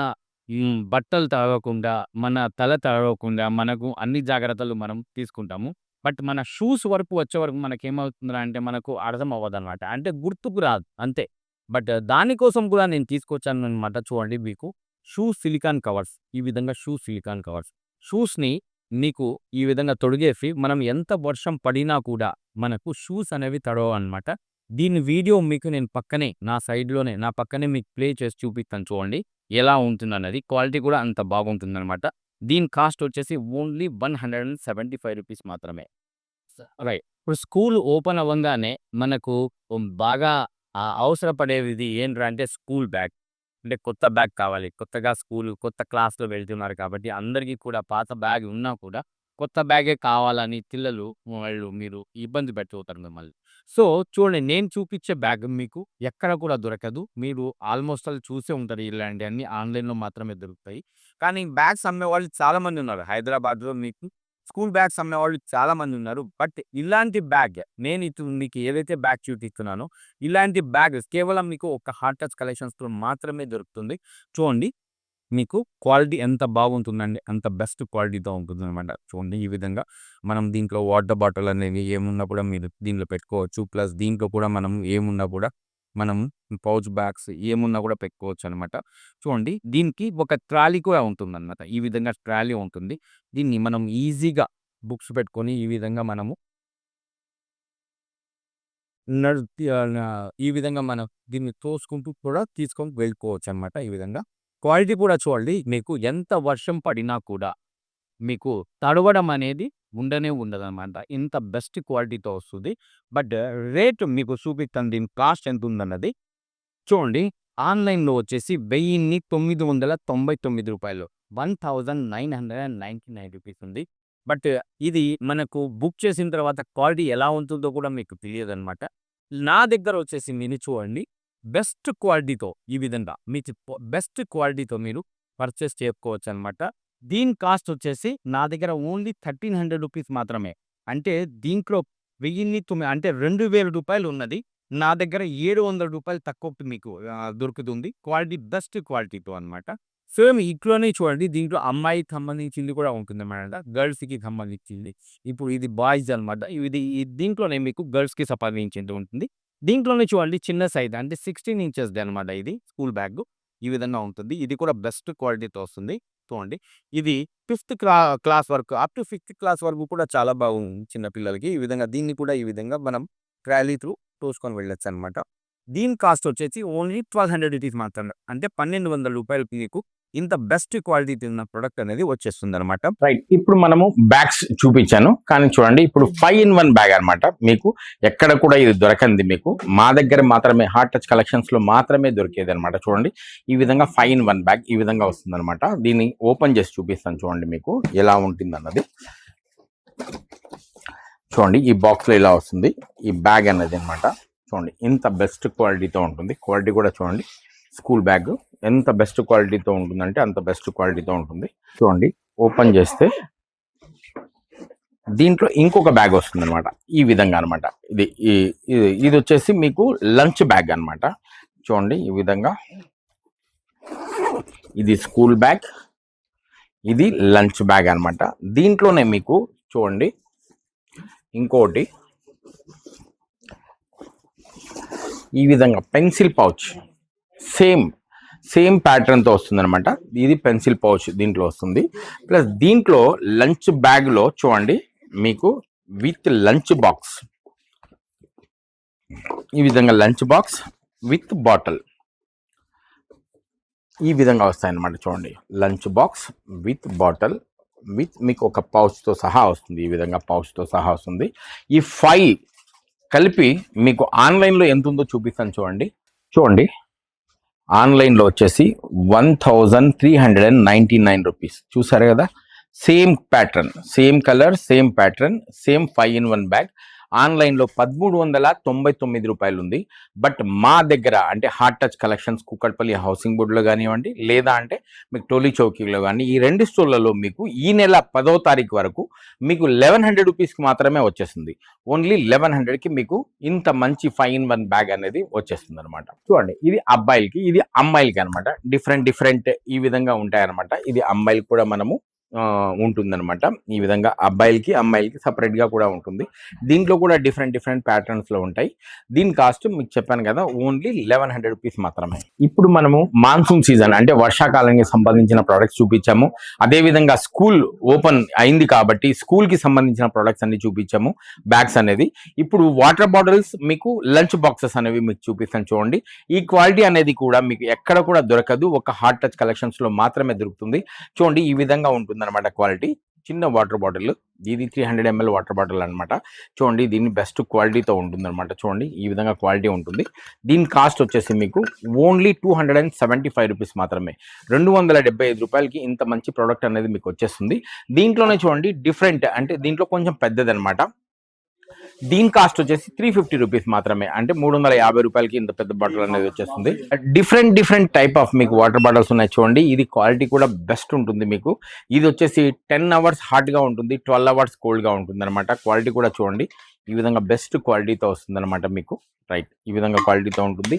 బట్టలు తడవకుండా, మన తల తడవకుండా మనకు అన్ని జాగ్రత్తలు మనం తీసుకుంటాము. బట్ మన షూస్ వరకు వచ్చే వరకు మనకేమవుతుందిరా అంటే మనకు అర్థం అవ్వదనమాట. అంటే గుర్తుకు రాదు అంతే. బట్ దానికోసం కూడా నేను తీసుకొచ్చాననమాట. చూడండి మీకు షూ సిలికాన్ కవర్స్. ఈ విధంగా షూ సిలికాన్ కవర్స్. షూస్‌ని మీకు ఈ విధంగా తొడిగేసి మనం ఎంత వర్షం పడినా కూడా మనకు షూస్ అనేవి తడవవనమాట. దీని వీడియో మీకు నేను నా పక్కనే మీకు ప్లే చేసి చూపిస్తాను చూడండి. ఎలా ఉంటుందన్నది. క్వాలిటీ కూడా అంత బాగుంటుందనమాట. దీని కాస్ట్ వచ్చేసి ఓన్లీ రూ. 175 మాత్రమే. రైట్. ఇప్పుడు స్కూల్ ఓపెన్ అవ్వంగానే మనకు బాగా అవసరపడేది ఏంట్రా అంటే స్కూల్ బ్యాగ్. అంటే కొత్త బ్యాగ్ కావాలి. కొత్తగా కొత్త క్లాస్‌లో వెళ్తున్నారు కాబట్టి అందరికీ కూడా పాత బ్యాగ్ ఉన్నా కూడా కొత్త బ్యాగే కావాలని మీరు ఇబ్బంది పెడుతుంటారు మిమ్మల్ని. సో, చూడండి నేను చూపించే బ్యాగ్ మీకు ఎక్కడ కూడా దొరకదు. మీరు ఆల్‌మోస్ట్ చూసే ఉంటారు ఇలాంటియన్నీ ఆన్‌లైన్‌లో మాత్రమే దొరుకుతాయి. కానీ బ్యాగ్స్ అమ్మేవాళ్ళు చాలా మందున్నారు. హైదరాబాద్‌లో మీకు స్కూల్ బ్యాగ్స్ అమ్మేవాళ్ళు చాలా మందున్నారు. బట్ ఇలాంటి బ్యాగ్ మీకు ఏదైతే బ్యాగ్ చూపిస్తున్నానో ఇలాంటి బ్యాగ్ కేవలం మీకు ఒక హార్ట్ టచ్ కలెక్షన్స్‌లో మాత్రమే దొరుకుతుంది. చూడండి మీకు క్వాలిటీ ఎంత బాగుంటుందండి. అంత బెస్ట్ క్వాలిటీతో ఉంటుందనమాట. చూడండి ఈ విధంగా మనం దీంట్లో వాటర్ బాటిల్ అనేవి ఏమున్నా కూడా మీరు దీంట్లో పెట్టుకోవచ్చు. ప్లస్ దీంట్లో కూడా మనం ఏమున్నా కూడా మనం పౌచ్ బ్యాగ్స్ ఏమున్నా కూడా పెట్టుకోవచ్చనమాట. చూడండి దీనికి ఒక ట్రాలీ కూడా ఉంటుందనమాట. ఈ విధంగా ట్రాలీ ఉంటుంది. దీన్ని మనం ఈజీగా బుక్స్ పెట్టుకొని ఈ విధంగా మనము ఈ విధంగా మనం దీన్ని తోసుకుంటూ కూడా తీసుకొని వెళ్ళిపోవచ్చనమాట ఈ విధంగా. క్వాలిటీ కూడా చూడండి మీకు ఎంత వర్షం పడినా కూడా మీకు తడవడం అనేది ఉండనే ఉండదనమాట. ఇంత బెస్ట్ క్వాలిటీతో వస్తుంది. బట్ రేట్ మీకు చూపిస్తాను దీని కాస్ట్ ఎంతుందన్నది. చూడండి ఆన్‌లైన్‌లో వచ్చేసి రూ. 1999 $1999 ఉంది. బట్ ఇది మనకు బుక్ చేసిన తర్వాత క్వాలిటీ ఎలా ఉంటుందో కూడా మీకు తెలియదనమాట. నా దగ్గర వచ్చేసి మీరు చూడండి బెస్ట్ క్వాలిటీతో ఈ విధంగా మీకు బెస్ట్ క్వాలిటీతో మీరు పర్చేస్ చేసుకోవచ్చనమాట. దీని కాస్ట్ వచ్చేసి నా దగ్గర ఓన్లీ రూ. 1300 మాత్రమే. అంటే దీంట్లో అంటే రూ. 2000 ఉన్నది. నా దగ్గర రూ. 700 తక్కువకి మీకు దొరుకుతుంది. క్వాలిటీ బెస్ట్ క్వాలిటీతో అనమాట. సేమ్ ఇట్లోనే చూడండి దీంట్లో అమ్మాయికి సంబంధించింది కూడా ఉంటుందన్నమాట. గర్ల్స్‌కి సంబంధించింది. ఇప్పుడు ఇది బాయ్స్ అనమాట. దీంట్లోనే మీకు గర్ల్స్‌కి సంబంధించింది ఉంటుంది. దీంట్లోనే చూడండి చిన్న సైజ్ అంటే 16 ఇంచెస్‌ది అనమాట ఇది స్కూల్ బ్యాగ్. ఈ విధంగా ఉంటుంది. ఇది కూడా బెస్ట్ క్వాలిటీతో వస్తుంది. చూడండి. ఇది ఫిఫ్త్ క్లాస్ వరకు అప్ టు ఫిఫ్త్ క్లాస్ వరకు కూడా చాలా బాగుంది చిన్న పిల్లలకి. ఈ విధంగా దీన్ని కూడా ఈ విధంగా మనం ట్రాలీ త్రూ తోసుకొని వెళ్ళొచ్చనమాట. దీని కాస్ట్ వచ్చేసి ఓన్లీ రూ. 1200 మాత్రమే. అంటే రూ. 1200 మీకు ఇంత బెస్ట్ క్వాలిటీ ఉన్న ప్రొడక్ట్ అనేది వచ్చేస్తుందనమాట. రైట్. ఇప్పుడు మనము బ్యాగ్స్ చూపించాను. కానీ చూడండి ఇప్పుడు 5 in 1 బ్యాగ్ అనమాట. మీకు ఎక్కడ కూడా ఇది దొరకంది మీకు. మా దగ్గర మాత్రమే హార్ట్ టచ్ కలెక్షన్స్‌లో మాత్రమే దొరికేది అనమాట. చూడండి ఈ విధంగా 5 in 1 బ్యాగ్ ఈ విధంగా వస్తుందనమాట. దీన్ని ఓపెన్ చేసి చూపిస్తాను చూడండి మీకు ఎలా ఉంటుందన్నది. చూడండి ఈ బాక్స్‌లో ఇలా వస్తుంది. ఈ బ్యాగ్ అనేది అనమాట. చూడండి ఇంత బెస్ట్ క్వాలిటీతో ఉంటుంది. క్వాలిటీ కూడా చూడండి స్కూల్ బ్యాగ్ ఎంత బెస్ట్ క్వాలిటీతో ఉంటుందంటే అంత బెస్ట్ క్వాలిటీతో ఉంటుంది. చూడండి ఓపెన్ చేస్తే దీంట్లో ఇంకొక బ్యాగ్ వస్తుంది అనమాట. ఈ విధంగా అనమాట. ఇది వచ్చేసి మీకు లంచ్ బ్యాగ్ అనమాట. చూడండి ఈ విధంగా ఇది స్కూల్ బ్యాగ్, ఇది లంచ్ బ్యాగ్ అనమాట. దీంట్లోనే మీకు చూడండి ఇంకోటి ఈ విధంగా పెన్సిల్ పౌచ్ సేమ్ ప్యాటర్న్తో వస్తుంది అనమాట. ఇది పెన్సిల్ పౌచ్ దీంట్లో వస్తుంది. ప్లస్ దీంట్లో లంచ్ బ్యాగ్లో చూడండి మీకు విత్ లంచ్ బాక్స్ ఈ విధంగా లంచ్ బాక్స్ విత్ బాటిల్ ఈ విధంగా వస్తాయి అన్నమాట. చూడండి lunch box with bottle with మీకు ఒక పౌచ్తో సహా వస్తుంది. ఈ విధంగా పౌచ్తో సహా వస్తుంది. ఈ 5 కలిపి మీకు ఆన్లైన్లో ఎంత ఉందో చూపిస్తాను చూడండి ఆన్లైన్లో వచ్చేసి రూ. 1399 చూసారు కదా. Same pattern, same colour, same pattern, same 5 in 1 bag. ఆన్లైన్లో రూ. 1399 ఉంది. బట్ మా దగ్గర అంటే heart touch collections Kukatpally housing బోర్డులో కానివ్వండి, లేదా అంటే మీకు టోలీ చౌకీలో కానీ ఈ 2 స్టోర్లలో మీకు ఈ నెల 10వ తారీఖు వరకు మీకు రూ. 1100 మాత్రమే వచ్చేస్తుంది. ఓన్లీ 1100కి మీకు ఇంత మంచి 5 in 1 బ్యాగ్ అనేది వచ్చేస్తుంది అనమాట. చూడండి ఇది అబ్బాయిలకి, ఇది అమ్మాయిలకి అనమాట. డిఫరెంట్ ఈ విధంగా ఉంటాయన్నమాట. ఇది అమ్మాయిలకి కూడా మనము ఉంటుందన్నమాట. ఈ విధంగా అబ్బాయిలకి అమ్మాయిలకి సపరేట్గా కూడా ఉంటుంది. దీంట్లో కూడా డిఫరెంట్ ప్యాటర్న్స్లో ఉంటాయి. దీని కాస్ట్ మీకు చెప్పాను కదా ఓన్లీ రూ. 1100 మాత్రమే. ఇప్పుడు మనము మాన్సూన్ సీజన్ అంటే వర్షాకాలానికి సంబంధించిన ప్రోడక్ట్స్ చూపించాము. అదేవిధంగా స్కూల్ ఓపెన్ అయింది కాబట్టి స్కూల్కి సంబంధించిన ప్రోడక్ట్స్ అన్ని చూపించాము బ్యాగ్స్ అనేది. ఇప్పుడు వాటర్ బాటిల్స్ మీకు లంచ్ బాక్సెస్ అనేవి మీకు చూపిస్తాను చూడండి. ఈ క్వాలిటీ అనేది కూడా మీకు ఎక్కడ కూడా దొరకదు. ఒక హార్ట్ టచ్ కలెక్షన్స్లో మాత్రమే దొరుకుతుంది. చూడండి ఈ విధంగా ఉంటుంది అనమాట క్వాలిటీ. చిన్న వాటర్ బాటిల్, ఇది 300 ml వాటర్ బాటిల్ అనమాట. చూడండి దీన్ని బెస్ట్ క్వాలిటీతో ఉంటుంది అనమాట. చూడండి ఈ విధంగా క్వాలిటీ ఉంటుంది. దీని కాస్ట్ వచ్చేసి మీకు ఓన్లీ రూ. 275 మాత్రమే. రూ. 275కి ఇంత మంచి ప్రోడక్ట్ అనేది మీకు వచ్చేస్తుంది. దీంట్లోనే చూడండి డిఫరెంట్ అంటే దీంట్లో కొంచెం పెద్దది అనమాట. దీని కాస్ట్ వచ్చేసి రూ. 350 మాత్రమే. అంటే రూ. 350కి ఇంత పెద్ద బాటిల్ అనేది వచ్చేస్తుంది. డిఫరెంట్ టైప్ ఆఫ్ మీకు వాటర్ బాటిల్స్ ఉన్నాయి చూడండి. ఇది క్వాలిటీ కూడా బెస్ట్ ఉంటుంది మీకు. ఇది వచ్చేసి 10 hours హాట్ గా ఉంటుంది, 12 hours కోల్డ్ గా ఉంటుంది అనమాట. క్వాలిటీ కూడా చూడండి ఈ విధంగా బెస్ట్ క్వాలిటీతో వస్తుంది అనమాట మీకు. రైట్ ఈ విధంగా క్వాలిటీతో ఉంటుంది.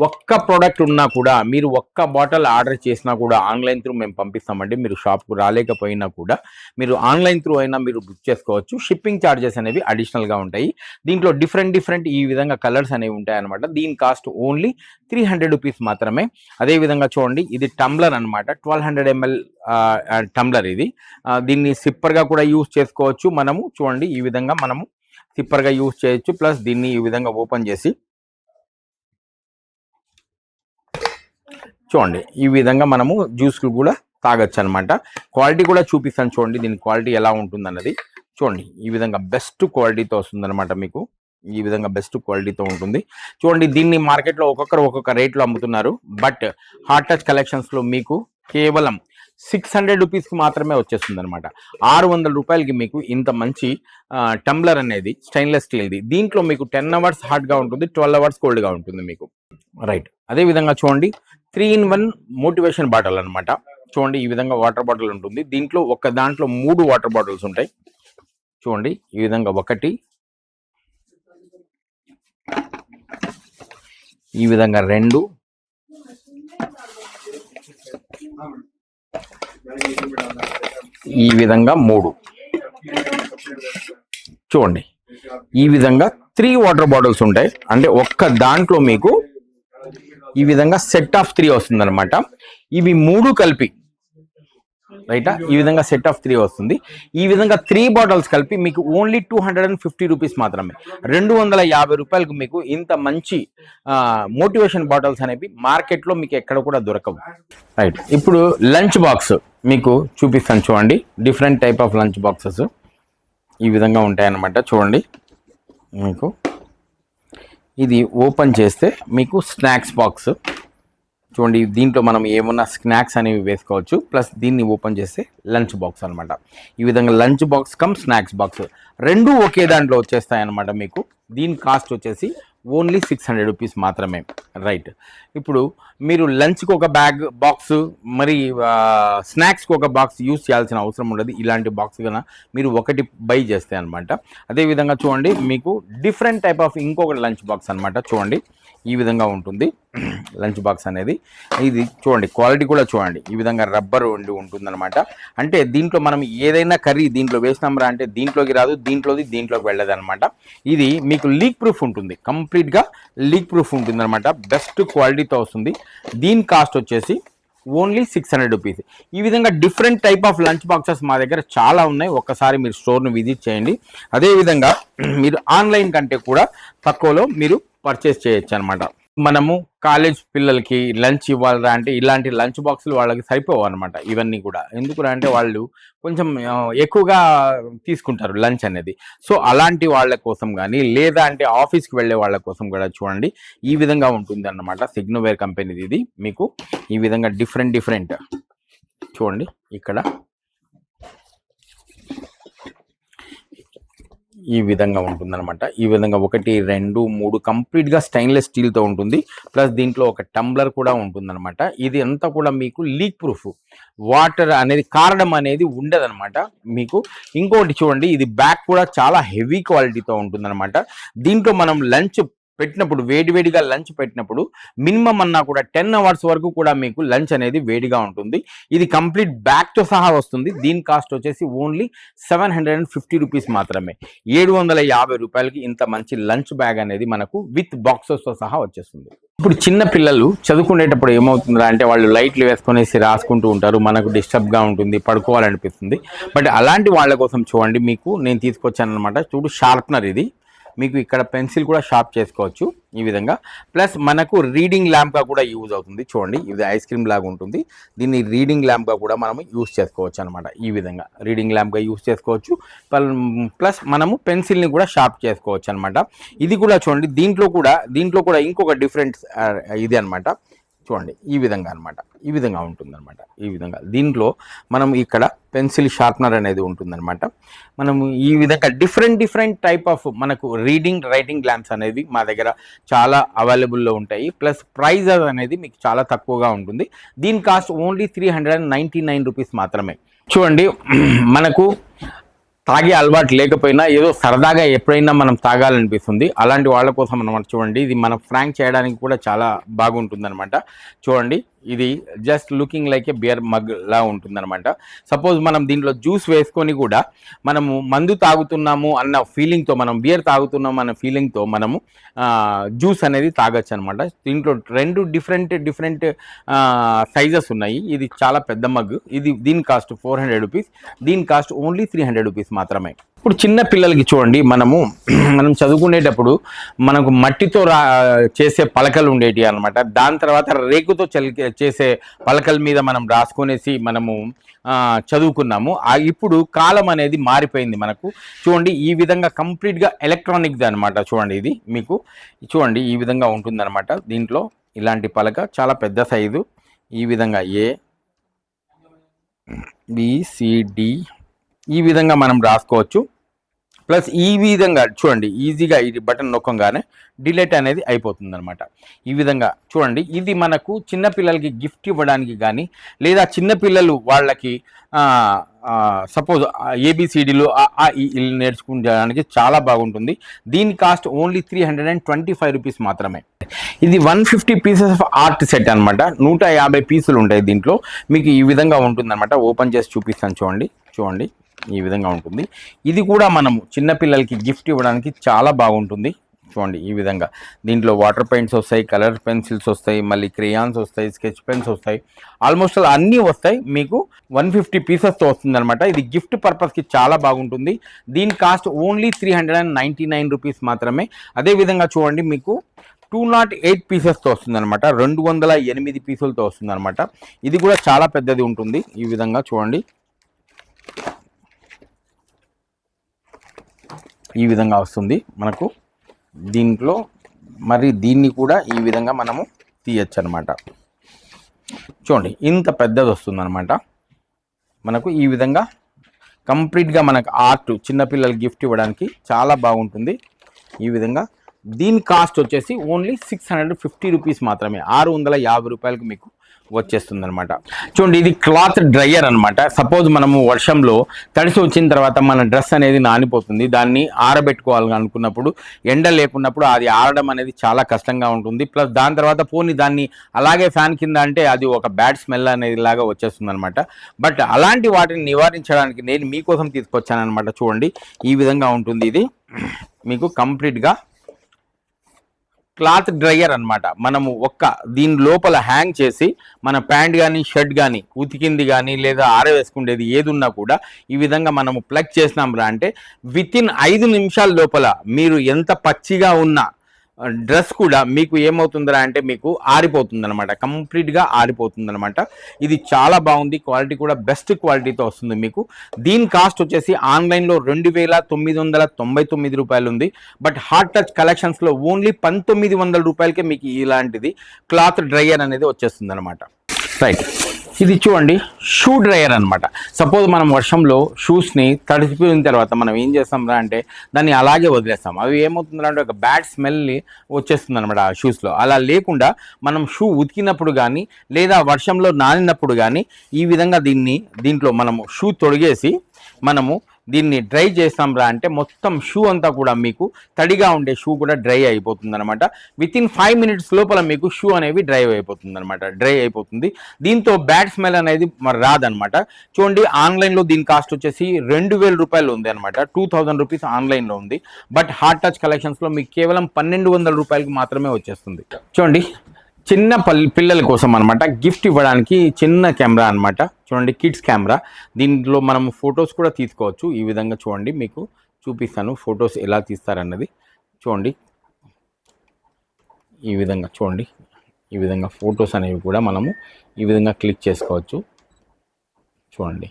ఒక్క ప్రోడక్ట్ ఉన్నా కూడా మీరు ఒక్క బాటిల్ ఆర్డర్ చేసినా కూడా ఆన్లైన్ త్రూ మేము పంపిస్తామండి. మీరు షాప్కు రాలేకపోయినా కూడా మీరు ఆన్లైన్ త్రూ అయినా మీరు బుక్ చేసుకోవచ్చు. షిప్పింగ్ ఛార్జెస్ అనేవి అడిషనల్గా ఉంటాయి. దీంట్లో డిఫరెంట్ ఈ విధంగా కలర్స్ అనేవి ఉంటాయి అనమాట. దీని కాస్ట్ ఓన్లీ రూ. 300 మాత్రమే. అదేవిధంగా చూడండి ఇది టంబ్లర్ అనమాట. 1200 ml టంబ్లర్ ఇది. దీన్ని సిప్పర్గా కూడా యూజ్ చేసుకోవచ్చు మనము. చూడండి ఈ విధంగా మనము సిప్పర్గా యూజ్ చేయొచ్చు. ప్లస్ దీన్ని ఈ విధంగా ఓపెన్ చేసి చూడండి ఈ విధంగా మనము జ్యూస్లు కూడా తాగొచ్చు అనమాట. క్వాలిటీ కూడా చూపిస్తాను చూడండి, దీని క్వాలిటీ ఎలా ఉంటుందన్నది. చూడండి ఈ విధంగా బెస్ట్ క్వాలిటీతో వస్తుందన్నమాట. మీకు ఈ విధంగా బెస్ట్ క్వాలిటీతో ఉంటుంది. చూడండి దీన్ని మార్కెట్లో ఒక్కొక్క రేట్లో అమ్ముతున్నారు. బట్ హాట్ టచ్ కలెక్షన్స్లో మీకు కేవలం 600 రూపీస్కి మాత్రమే వచ్చేస్తుంది అనమాట. 600 రూపాయలకి మీకు ఇంత మంచి టంబ్లర్ అనేది స్టెయిన్లెస్ స్టీల్ది. దీంట్లో మీకు 10 అవర్స్ హాట్గా ఉంటుంది, 12 అవర్స్ కోల్డ్గా ఉంటుంది మీకు. రైట్, అదే విధంగా చూడండి 3-in-1 మోటివేషన్ బాటిల్ అనమాట. చూడండి ఈ విధంగా వాటర్ బాటిల్ ఉంటుంది. దీంట్లో దాంట్లో 3 వాటర్ బాటిల్స్ ఉంటాయి. చూడండి ఈ విధంగా ఒకటి, ఈ విధంగా 2, ఈ విధంగా 3. చూడండి ఈ విధంగా 3 వాటర్ బాటిల్స్ ఉంటాయి. అంటే దాంట్లో మీకు ఈ విధంగా సెట్ ఆఫ్ 3 వస్తుంది అనమాట. ఇవి 3 కలిపి రైటా, ఈ విధంగా సెట్ ఆఫ్ 3 వస్తుంది. ఈ విధంగా 3 బాటిల్స్ కలిపి మీకు ఓన్లీ 250 రూపీస్ మాత్రమే. 250 రూపాయలకు మీకు ఇంత మంచి మోటివేషన్ బాటిల్స్ అనేవి మార్కెట్లో మీకు ఎక్కడ కూడా దొరకవు. రైట్, ఇప్పుడు లంచ్ బాక్స్ మీకు చూపిస్తాను చూడండి. Different type of lunch boxes ఈ విధంగా ఉంటాయన్నమాట. చూడండి మీకు ఇది ఓపెన్ చేస్తే మీకు స్నాక్స్ బాక్స్. చూడండి దీంట్లో మనం ఏమన్నా స్నాక్స్ అనేవి వేసుకోవచ్చు. ప్లస్ దీన్ని ఓపెన్ చేస్తే లంచ్ బాక్స్ అనమాట. ఈ విధంగా lunch box come snacks box రెండు ఒకే దాంట్లో వచ్చేస్తాయి అనమాట. మీకు దీని కాస్ట్ వచ్చేసి ఓన్లీ 600 రూపీస్ మాత్రమే. రైట్, ఇప్పుడు మీరు లంచ్కి ఒక బాక్స్ మరి స్నాక్స్కి ఒక బాక్స్ యూజ్ చేయాల్సిన అవసరం ఉండదు. ఇలాంటి బాక్స్ కన్నా మీరు ఒకటి బై చేస్తే అనమాట. అదేవిధంగా చూడండి మీకు డిఫరెంట్ టైప్ ఆఫ్ ఇంకొకటి లంచ్ బాక్స్ అనమాట. చూడండి ఈ విధంగా ఉంటుంది లంచ్ బాక్స్ అనేది. ఇది చూడండి క్వాలిటీ కూడా చూడండి, ఈ విధంగా రబ్బర్ ఉంటుందన్నమాట. అంటే దీంట్లో మనం ఏదైనా కర్రీ దీంట్లో వేసినామరా అంటే దీంట్లోకి రాదు, దీంట్లోకి వెళ్ళదు అనమాట. ఇది మీకు లీక్ ప్రూఫ్ ఉంటుంది, కంప్లీట్గా లీక్ ప్రూఫ్ ఉంటుంది అనమాట. బెస్ట్ క్వాలిటీతో వస్తుంది. దీని కాస్ట్ వచ్చేసి ఓన్లీ 600 రూపీస్. ఈ విధంగా different type of lunch boxes మా దగ్గర చాలా ఉన్నాయి. ఒక్కసారి మీరు స్టోర్ను విజిట్ చేయండి. అదేవిధంగా మీరు ఆన్లైన్ కంటే కూడా తక్కువలో మీరు పర్చేస్ చేయొచ్చు అనమాట. మనము కాలేజ్ పిల్లలకి లంచ్ ఇవ్వాలరా అంటే ఇలాంటి లంచ్ బాక్సులు వాళ్ళకి సరిపోవు అనమాట. ఇవన్నీ కూడా ఎందుకు అంటే వాళ్ళు కొంచెం ఎక్కువగా తీసుకుంటారు లంచ్ అనేది. సో అలాంటి వాళ్ళ కోసం కానీ లేదా అంటే ఆఫీస్కి వెళ్ళే వాళ్ళ కోసం కూడా చూడండి ఈ విధంగా ఉంటుంది అన్నమాట. సిగ్నోవేర్ కంపెనీది ఇది. మీకు ఈ విధంగా డిఫరెంట్ చూడండి ఇక్కడ ఈ విధంగా ఉంటుందన్నమాట. ఈ విధంగా 1, 2, 3 కంప్లీట్గా స్టెయిన్లెస్ స్టీల్తో ఉంటుంది. ప్లస్ దీంట్లో ఒక టంబ్లర్ కూడా ఉంటుందన్నమాట. ఇది అంతా కూడా మీకు లీక్ ప్రూఫ్, వాటర్ అనేది కారడం అనేది ఉండదన్నమాట. మీకు ఇంకొకటి చూడండి, ఇది బ్యాగ్ కూడా చాలా హెవీ క్వాలిటీతో ఉంటుందన్నమాట. దీంట్లో మనం లంచ్ పెట్టినప్పుడు వేడివేడిగా లంచ్ పెట్టినప్పుడు మినిమం అన్నా కూడా 10 అవర్స్ వరకు కూడా మీకు లంచ్ అనేది వేడిగా ఉంటుంది. ఇది కంప్లీట్ బ్యాగ్తో సహా వస్తుంది. దీని కాస్ట్ వచ్చేసి ఓన్లీ 750 రూపీస్ మాత్రమే. 750 రూపాయలకి ఇంత మంచి లంచ్ బ్యాగ్ అనేది మనకు విత్ బాక్సెస్తో సహా వచ్చేస్తుంది. ఇప్పుడు చిన్న పిల్లలు చదువుకునేటప్పుడు ఏమవుతుందా అంటే వాళ్ళు లైట్లు వేసుకొనేసి రాసుకుంటూ ఉంటారు, మనకు డిస్టర్బ్గా ఉంటుంది, పడుకోవాలనిపిస్తుంది. బట్ అలాంటి వాళ్ళ కోసం చూడండి మీకు నేను తీసుకొచ్చాను అనమాట. చూడు షార్ప్నర్ ఇది. మీకు ఇక్కడ పెన్సిల్ కూడా షార్ప్ చేసుకోవచ్చు ఈ విధంగా. ప్లస్ మనకు రీడింగ్ ల్యాంప్గా కూడా యూజ్ అవుతుంది. చూడండి ఇది ఐస్ క్రీమ్ లాగా ఉంటుంది. దీన్ని రీడింగ్ ల్యాంప్గా కూడా మనం యూజ్ చేసుకోవచ్చు అనమాట. ఈ విధంగా రీడింగ్ ల్యాంప్గా యూజ్ చేసుకోవచ్చు. ప్లస్ మనము పెన్సిల్ని కూడా షార్ప్ చేసుకోవచ్చు అనమాట. ఇది కూడా చూడండి దీంట్లో కూడా ఇంకొక డిఫరెంట్ ఇది అనమాట. చూడండి ఈ విధంగా అనమాట, ఈ విధంగా ఉంటుందన్నమాట. ఈ విధంగా దీంట్లో మనం ఇక్కడ పెన్సిల్ షార్ప్నర్ అనేది ఉంటుందన్నమాట. మనము ఈ విధంగా డిఫరెంట్ టైప్ ఆఫ్ మనకు రైటింగ్ ల్యాంప్స్ అనేవి మా దగ్గర చాలా అవైలబుల్లో ఉంటాయి. ప్లస్ ప్రైస్ అనేది మీకు చాలా తక్కువగా ఉంటుంది. దీని కాస్ట్ ఓన్లీ 399 రూపీస్ మాత్రమే. చూడండి మనకు తాగే అలవాటు లేకపోయినా ఏదో సరదాగా ఎప్పుడైనా మనం తాగాలనిపిస్తుంది. అలాంటి వాళ్ళ కోసం అన్నమాట. చూడండి ఇది మనం ఫ్రాంక్ చేయడానికి కూడా చాలా బాగుంటుందన్నమాట. చూడండి ఇది just looking like a beer mug లా ఉంటుందన్నమాట. సపోజ్ మనం దీంట్లో జ్యూస్ వేసుకొని కూడా మనము మందు తాగుతున్నాము అన్న ఫీలింగ్తో, మనం బియర్ తాగుతున్నాము అన్న ఫీలింగ్తో మనము జ్యూస్ అనేది తాగొచ్చు అనమాట. దీంట్లో 2 డిఫరెంట్ సైజెస్ ఉన్నాయి. ఇది చాలా పెద్ద మగ్. దీని కాస్ట్ 400 రూపీస్. దీని కాస్ట్ ఓన్లీ 300 రూపీస్ మాత్రమే. ఇప్పుడు చిన్న పిల్లలకి చూడండి, మనం చదువుకునేటప్పుడు మనకు మట్టితో చేసే పలకలు ఉండేటివి అనమాట. దాని తర్వాత రేకుతో చేసే పలకల మీద మనం రాసుకునేసి మనము చదువుకున్నాము. ఇప్పుడు కాలం అనేది మారిపోయింది మనకు. చూడండి, ఈ విధంగా కంప్లీట్గా ఎలక్ట్రానిక్ది అనమాట. చూడండి, ఇది మీకు చూడండి ఈ విధంగా ఉంటుందన్నమాట. దీంట్లో ఇలాంటి పలక చాలా పెద్ద సైజు, ఈ విధంగా ABCD ఈ విధంగా మనం రాసుకోవచ్చు. ప్లస్ ఈ విధంగా చూడండి, ఈజీగా ఇది బటన్ నొక్కగానే డిలీట్ అనేది అయిపోతుంది అనమాట. ఈ విధంగా చూడండి, ఇది మనకు చిన్నపిల్లలకి గిఫ్ట్ ఇవ్వడానికి కానీ, లేదా చిన్నపిల్లలు వాళ్ళకి సపోజ్ ABCDలు నేర్చుకోవడానికి చాలా బాగుంటుంది. దీని కాస్ట్ ఓన్లీ 325 రూపీస్ మాత్రమే. ఇది 150 పీసెస్ ఆఫ్ ఆర్ట్ సెట్ అనమాట. 150 పీసులు ఉంటాయి దీంట్లో. మీకు ఈ విధంగా ఉంటుంది అనమాట. ఓపెన్ చేసి చూపిస్తాను చూడండి ఈ విధంగా ఉంటుంది. ఇది కూడా మనము చిన్నపిల్లలకి గిఫ్ట్ ఇవ్వడానికి చాలా బాగుంటుంది. చూడండి, ఈ విధంగా దీంట్లో వాటర్ పెయింట్స్ వస్తాయి, కలర్ పెన్సిల్స్ వస్తాయి, మళ్ళీ క్రేయాన్స్ వస్తాయి, స్కెచ్ పెన్స్ వస్తాయి, ఆల్మోస్ట్ అన్నీ వస్తాయి. మీకు 150 పీసెస్తో వస్తుంది అనమాట. ఇది గిఫ్ట్ పర్పస్కి చాలా బాగుంటుంది. దీని కాస్ట్ ఓన్లీ 399 రూపీస్ మాత్రమే. అదేవిధంగా చూడండి, మీకు 208 పీసెస్తో వస్తుంది అనమాట. 208 పీసులతో వస్తుంది అనమాట. ఇది కూడా చాలా పెద్దది ఉంటుంది. ఈ విధంగా చూడండి, ఈ విధంగా వస్తుంది మనకు. దీంట్లో మరి దీన్ని కూడా ఈ విధంగా మనము తీయచ్చు అనమాట. చూడండి, ఇంత పెద్దది వస్తుంది అనమాట మనకు. ఈ విధంగా కంప్లీట్గా మనకు ఆర్ట్ చిన్నపిల్లలు గిఫ్ట్ ఇవ్వడానికి చాలా బాగుంటుంది. ఈ విధంగా దీని కాస్ట్ వచ్చేసి ఓన్లీ 650 రూపీస్ మాత్రమే. 650 రూపాయలకు మీకు వచ్చేస్తుంది అనమాట. చూడండి, ఇది క్లాత్ డ్రయర్ అనమాట. సపోజ్ మనము వర్షంలో తడిసి వచ్చిన తర్వాత మన డ్రెస్ అనేది నానిపోతుంది. దాన్ని ఆరబెట్టుకోవాలి అనుకున్నప్పుడు, ఎండ లేకున్నప్పుడు అది ఆరడం అనేది చాలా కష్టంగా ఉంటుంది. ప్లస్ దాని తర్వాత దాన్ని అలాగే ఫ్యాన్ కింద అంటే అది ఒక బ్యాడ్ స్మెల్ అనేది లాగా వచ్చేస్తుంది అనమాట. బట్ అలాంటి వాటిని నివారించడానికి నేను మీకోసం తీసుకొచ్చాను అనమాట. చూడండి, ఈ విధంగా ఉంటుంది. ఇది మీకు కంప్లీట్గా క్లాత్ డ్రయర్ అనమాట. మనము దీని లోపల హ్యాంగ్ చేసి మన ప్యాంట్ కానీ షర్ట్ కానీ ఉతికింది కానీ లేదా ఆరవేసుకునేది ఏది ఉన్నా కూడా ఈ విధంగా మనము ప్లగ్ చేసినాం అంటే వితిన్ 5 నిమిషాల లోపల మీరు ఎంత పచ్చిగా ఉన్న డ్రెస్ కూడా మీకు ఏమవుతుందా అంటే మీకు ఆరిపోతుంది అనమాట. కంప్లీట్గా ఆరిపోతుంది అనమాట. ఇది చాలా బాగుంది. క్వాలిటీ కూడా బెస్ట్ క్వాలిటీతో వస్తుంది మీకు. దీని కాస్ట్ వచ్చేసి ఆన్లైన్లో 2999 రూపాయలు ఉంది. బట్ హార్ట్ టచ్ కలెక్షన్స్లో ఓన్లీ 1900 రూపాయలకే మీకు ఇలాంటిది క్లాత్ డ్రయర్ అనేది వచ్చేస్తుంది అనమాట. రైట్, ఇది చూడండి షూ డ్రయర్ అనమాట. సపోజ్ మనం వర్షంలో షూస్ని తడిసిపోయిన తర్వాత మనం ఏం చేస్తాం అంటే దాన్ని అలాగే వదిలేస్తాం. అవి ఏమవుతుందంటే ఒక బ్యాడ్ స్మెల్ వచ్చేస్తుంది అనమాట ఆ షూస్లో. అలా లేకుండా మనం షూ ఉతికినప్పుడు కానీ లేదా వర్షంలో నానినప్పుడు కానీ ఈ విధంగా దీంట్లో మనము షూ తొడిగేసి మనము దీన్ని డ్రై చేస్తాం అంటే మొత్తం షూ అంతా కూడా మీకు తడిగా ఉండే షూ కూడా డ్రై అయిపోతుంది అనమాట. వితిన్ 5 మినిట్స్ లోపల మీకు షూ అనేవి డ్రై అయిపోతుంది. దీంతో బ్యాడ్ స్మెల్ అనేది మరి రాదనమాట. చూడండి, ఆన్లైన్లో దీని కాస్ట్ వచ్చేసి 2000 రూపాయలు ఉంది అనమాట. 2000 రూపీస్ ఆన్లైన్లో ఉంది. బట్ హార్ట్ టచ్ కలెక్షన్స్లో మీకు కేవలం 1200 రూపాయలకి మాత్రమే వచ్చేస్తుంది. చూడండి, చిన్న పిల్లల కోసం అనమాట గిఫ్ట్ ఇవ్వడానికి చిన్న కెమెరా అనమాట. చూడండి, కిడ్స్ కెమెరా. దీంట్లో మనం ఫొటోస్ కూడా తీసుకోవచ్చు. ఈ విధంగా చూడండి, మీకు చూపిస్తాను ఫొటోస్ ఎలా తీస్తారన్నది. చూడండి, ఈ విధంగా చూడండి, ఈ విధంగా ఫొటోస్ అనేవి కూడా మనము ఈ విధంగా క్లిక్ చేసుకోవచ్చు. చూడండి,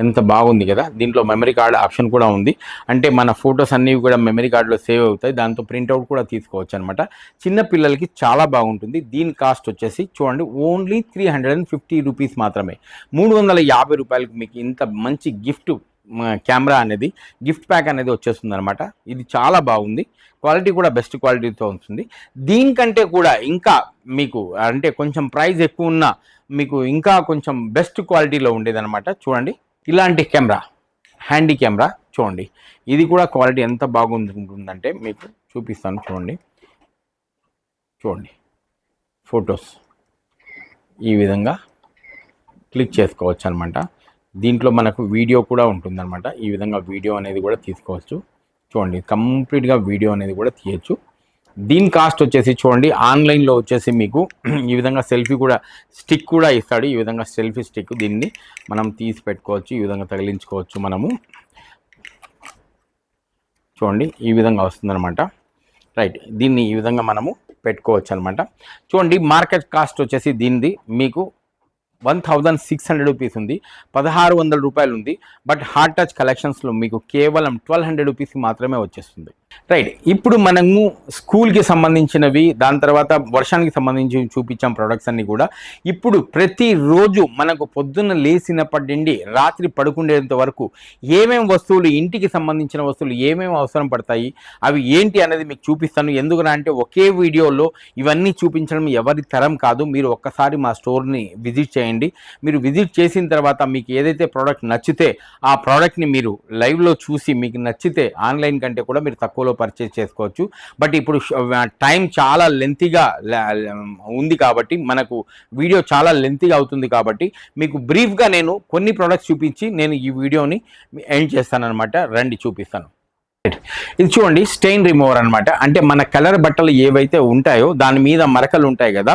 ఎంత బాగుంది కదా. దీంట్లో మెమరీ కార్డ్ ఆప్షన్ కూడా ఉంది. అంటే మన ఫొటోస్ అన్నీ కూడా మెమరీ కార్డులో సేవ్ అవుతాయి. దాంతో ప్రింట్అవుట్ కూడా తీసుకోవచ్చు అనమాట. చిన్న పిల్లలకి చాలా బాగుంటుంది. దీని కాస్ట్ వచ్చేసి చూడండి ఓన్లీ 350 రూపీస్ మాత్రమే. 350 రూపాయలకు మీకు ఇంత మంచి గిఫ్ట్ కెమెరా అనేది గిఫ్ట్ ప్యాక్ అనేది వచ్చేస్తుంది అనమాట. ఇది చాలా బాగుంది. క్వాలిటీ కూడా బెస్ట్ క్వాలిటీతో ఉంటుంది. దీనికంటే కూడా ఇంకా మీకు అంటే కొంచెం ప్రైస్ ఎక్కువ ఉన్న మీకు ఇంకా కొంచెం బెస్ట్ క్వాలిటీలో ఉండేదన్నమాట. చూడండి, ఇలాంటి కెమెరా, హ్యాండీ కెమెరా చూడండి. ఇది కూడా క్వాలిటీ ఎంత బాగుంటుందంటే మీకు చూపిస్తాను. చూడండి ఫొటోస్ ఈ విధంగా క్లిక్ చేసుకోవచ్చు అనమాట. దీంట్లో మనకు వీడియో కూడా ఉంటుందన్నమాట. ఈ విధంగా వీడియో అనేది కూడా తీసుకోవచ్చు. చూడండి, కంప్లీట్గా వీడియో అనేది కూడా తీయచ్చు. దీని కాస్ట్ వచ్చేసి చూడండి ఆన్లైన్లో వచ్చేసి మీకు ఈ విధంగా సెల్ఫీ కూడా స్టిక్ కూడా ఇస్తాడు. ఈ విధంగా సెల్ఫీ స్టిక్, దీన్ని మనం తీసి పెట్టుకోవచ్చు. ఈ విధంగా తగిలించుకోవచ్చు మనము. చూడండి ఈ విధంగా వస్తుందన్నమాట. రైట్, దీన్ని ఈ విధంగా మనము పెట్టుకోవచ్చు అనమాట. చూడండి మార్కెట్ కాస్ట్ వచ్చేసి దీనిది మీకు 1600 రూపీస్ ఉంది, 1600 రూపాయలు ఉంది. బట్ హార్ట్ టచ్ కలెక్షన్స్లో మీకు కేవలం 1200 రూపీస్కి మాత్రమే వచ్చేస్తుంది. రైట్, ఇప్పుడు మనము స్కూల్కి సంబంధించినవి, దాని తర్వాత వర్షానికి సంబంధించి చూపించాం ప్రొడక్ట్స్ అన్నీ కూడా. ఇప్పుడు ప్రతిరోజు మనకు పొద్దున్న లేచినప్పటి నుండి రాత్రి పడుకునేంత వరకు ఏమేమి వస్తువులు, ఇంటికి సంబంధించిన వస్తువులు ఏమేమి అవసరం పడతాయి, అవి ఏంటి అనేది మీకు చూపిస్తాను. ఎందుకంటే ఒకే వీడియోలో ఇవన్నీ చూపించడం ఎవరి తరం కాదు. మీరు ఒక్కసారి మా స్టోర్ని విజిట్ చేయండి. మీరు విజిట్ చేసిన తర్వాత మీకు ఏదైతే ప్రోడక్ట్ నచ్చితే ఆ ప్రోడక్ట్ని మీరు లైవ్లో చూసి మీకు నచ్చితే ఆన్లైన్ కంటే కూడా మీరు తక్కువలో పర్చేస్ చేసుకోవచ్చు. బట్ ఇప్పుడు టైం చాలా లెంతీగా ఉంది కాబట్టి, మనకు వీడియో చాలా లెంతీగా అవుతుంది కాబట్టి మీకు బ్రీఫ్గా నేను కొన్ని ప్రోడక్ట్స్ చూపించి నేను ఈ వీడియోని ఎండ్ చేస్తానన్నమాట. రండి చూపిస్తాను. ఇది చూడండి స్టెయిన్ రిమూవర్ అనమాట. అంటే మన కలర్ బట్టలు ఏవైతే ఉంటాయో దాని మీద మరకలు ఉంటాయి కదా,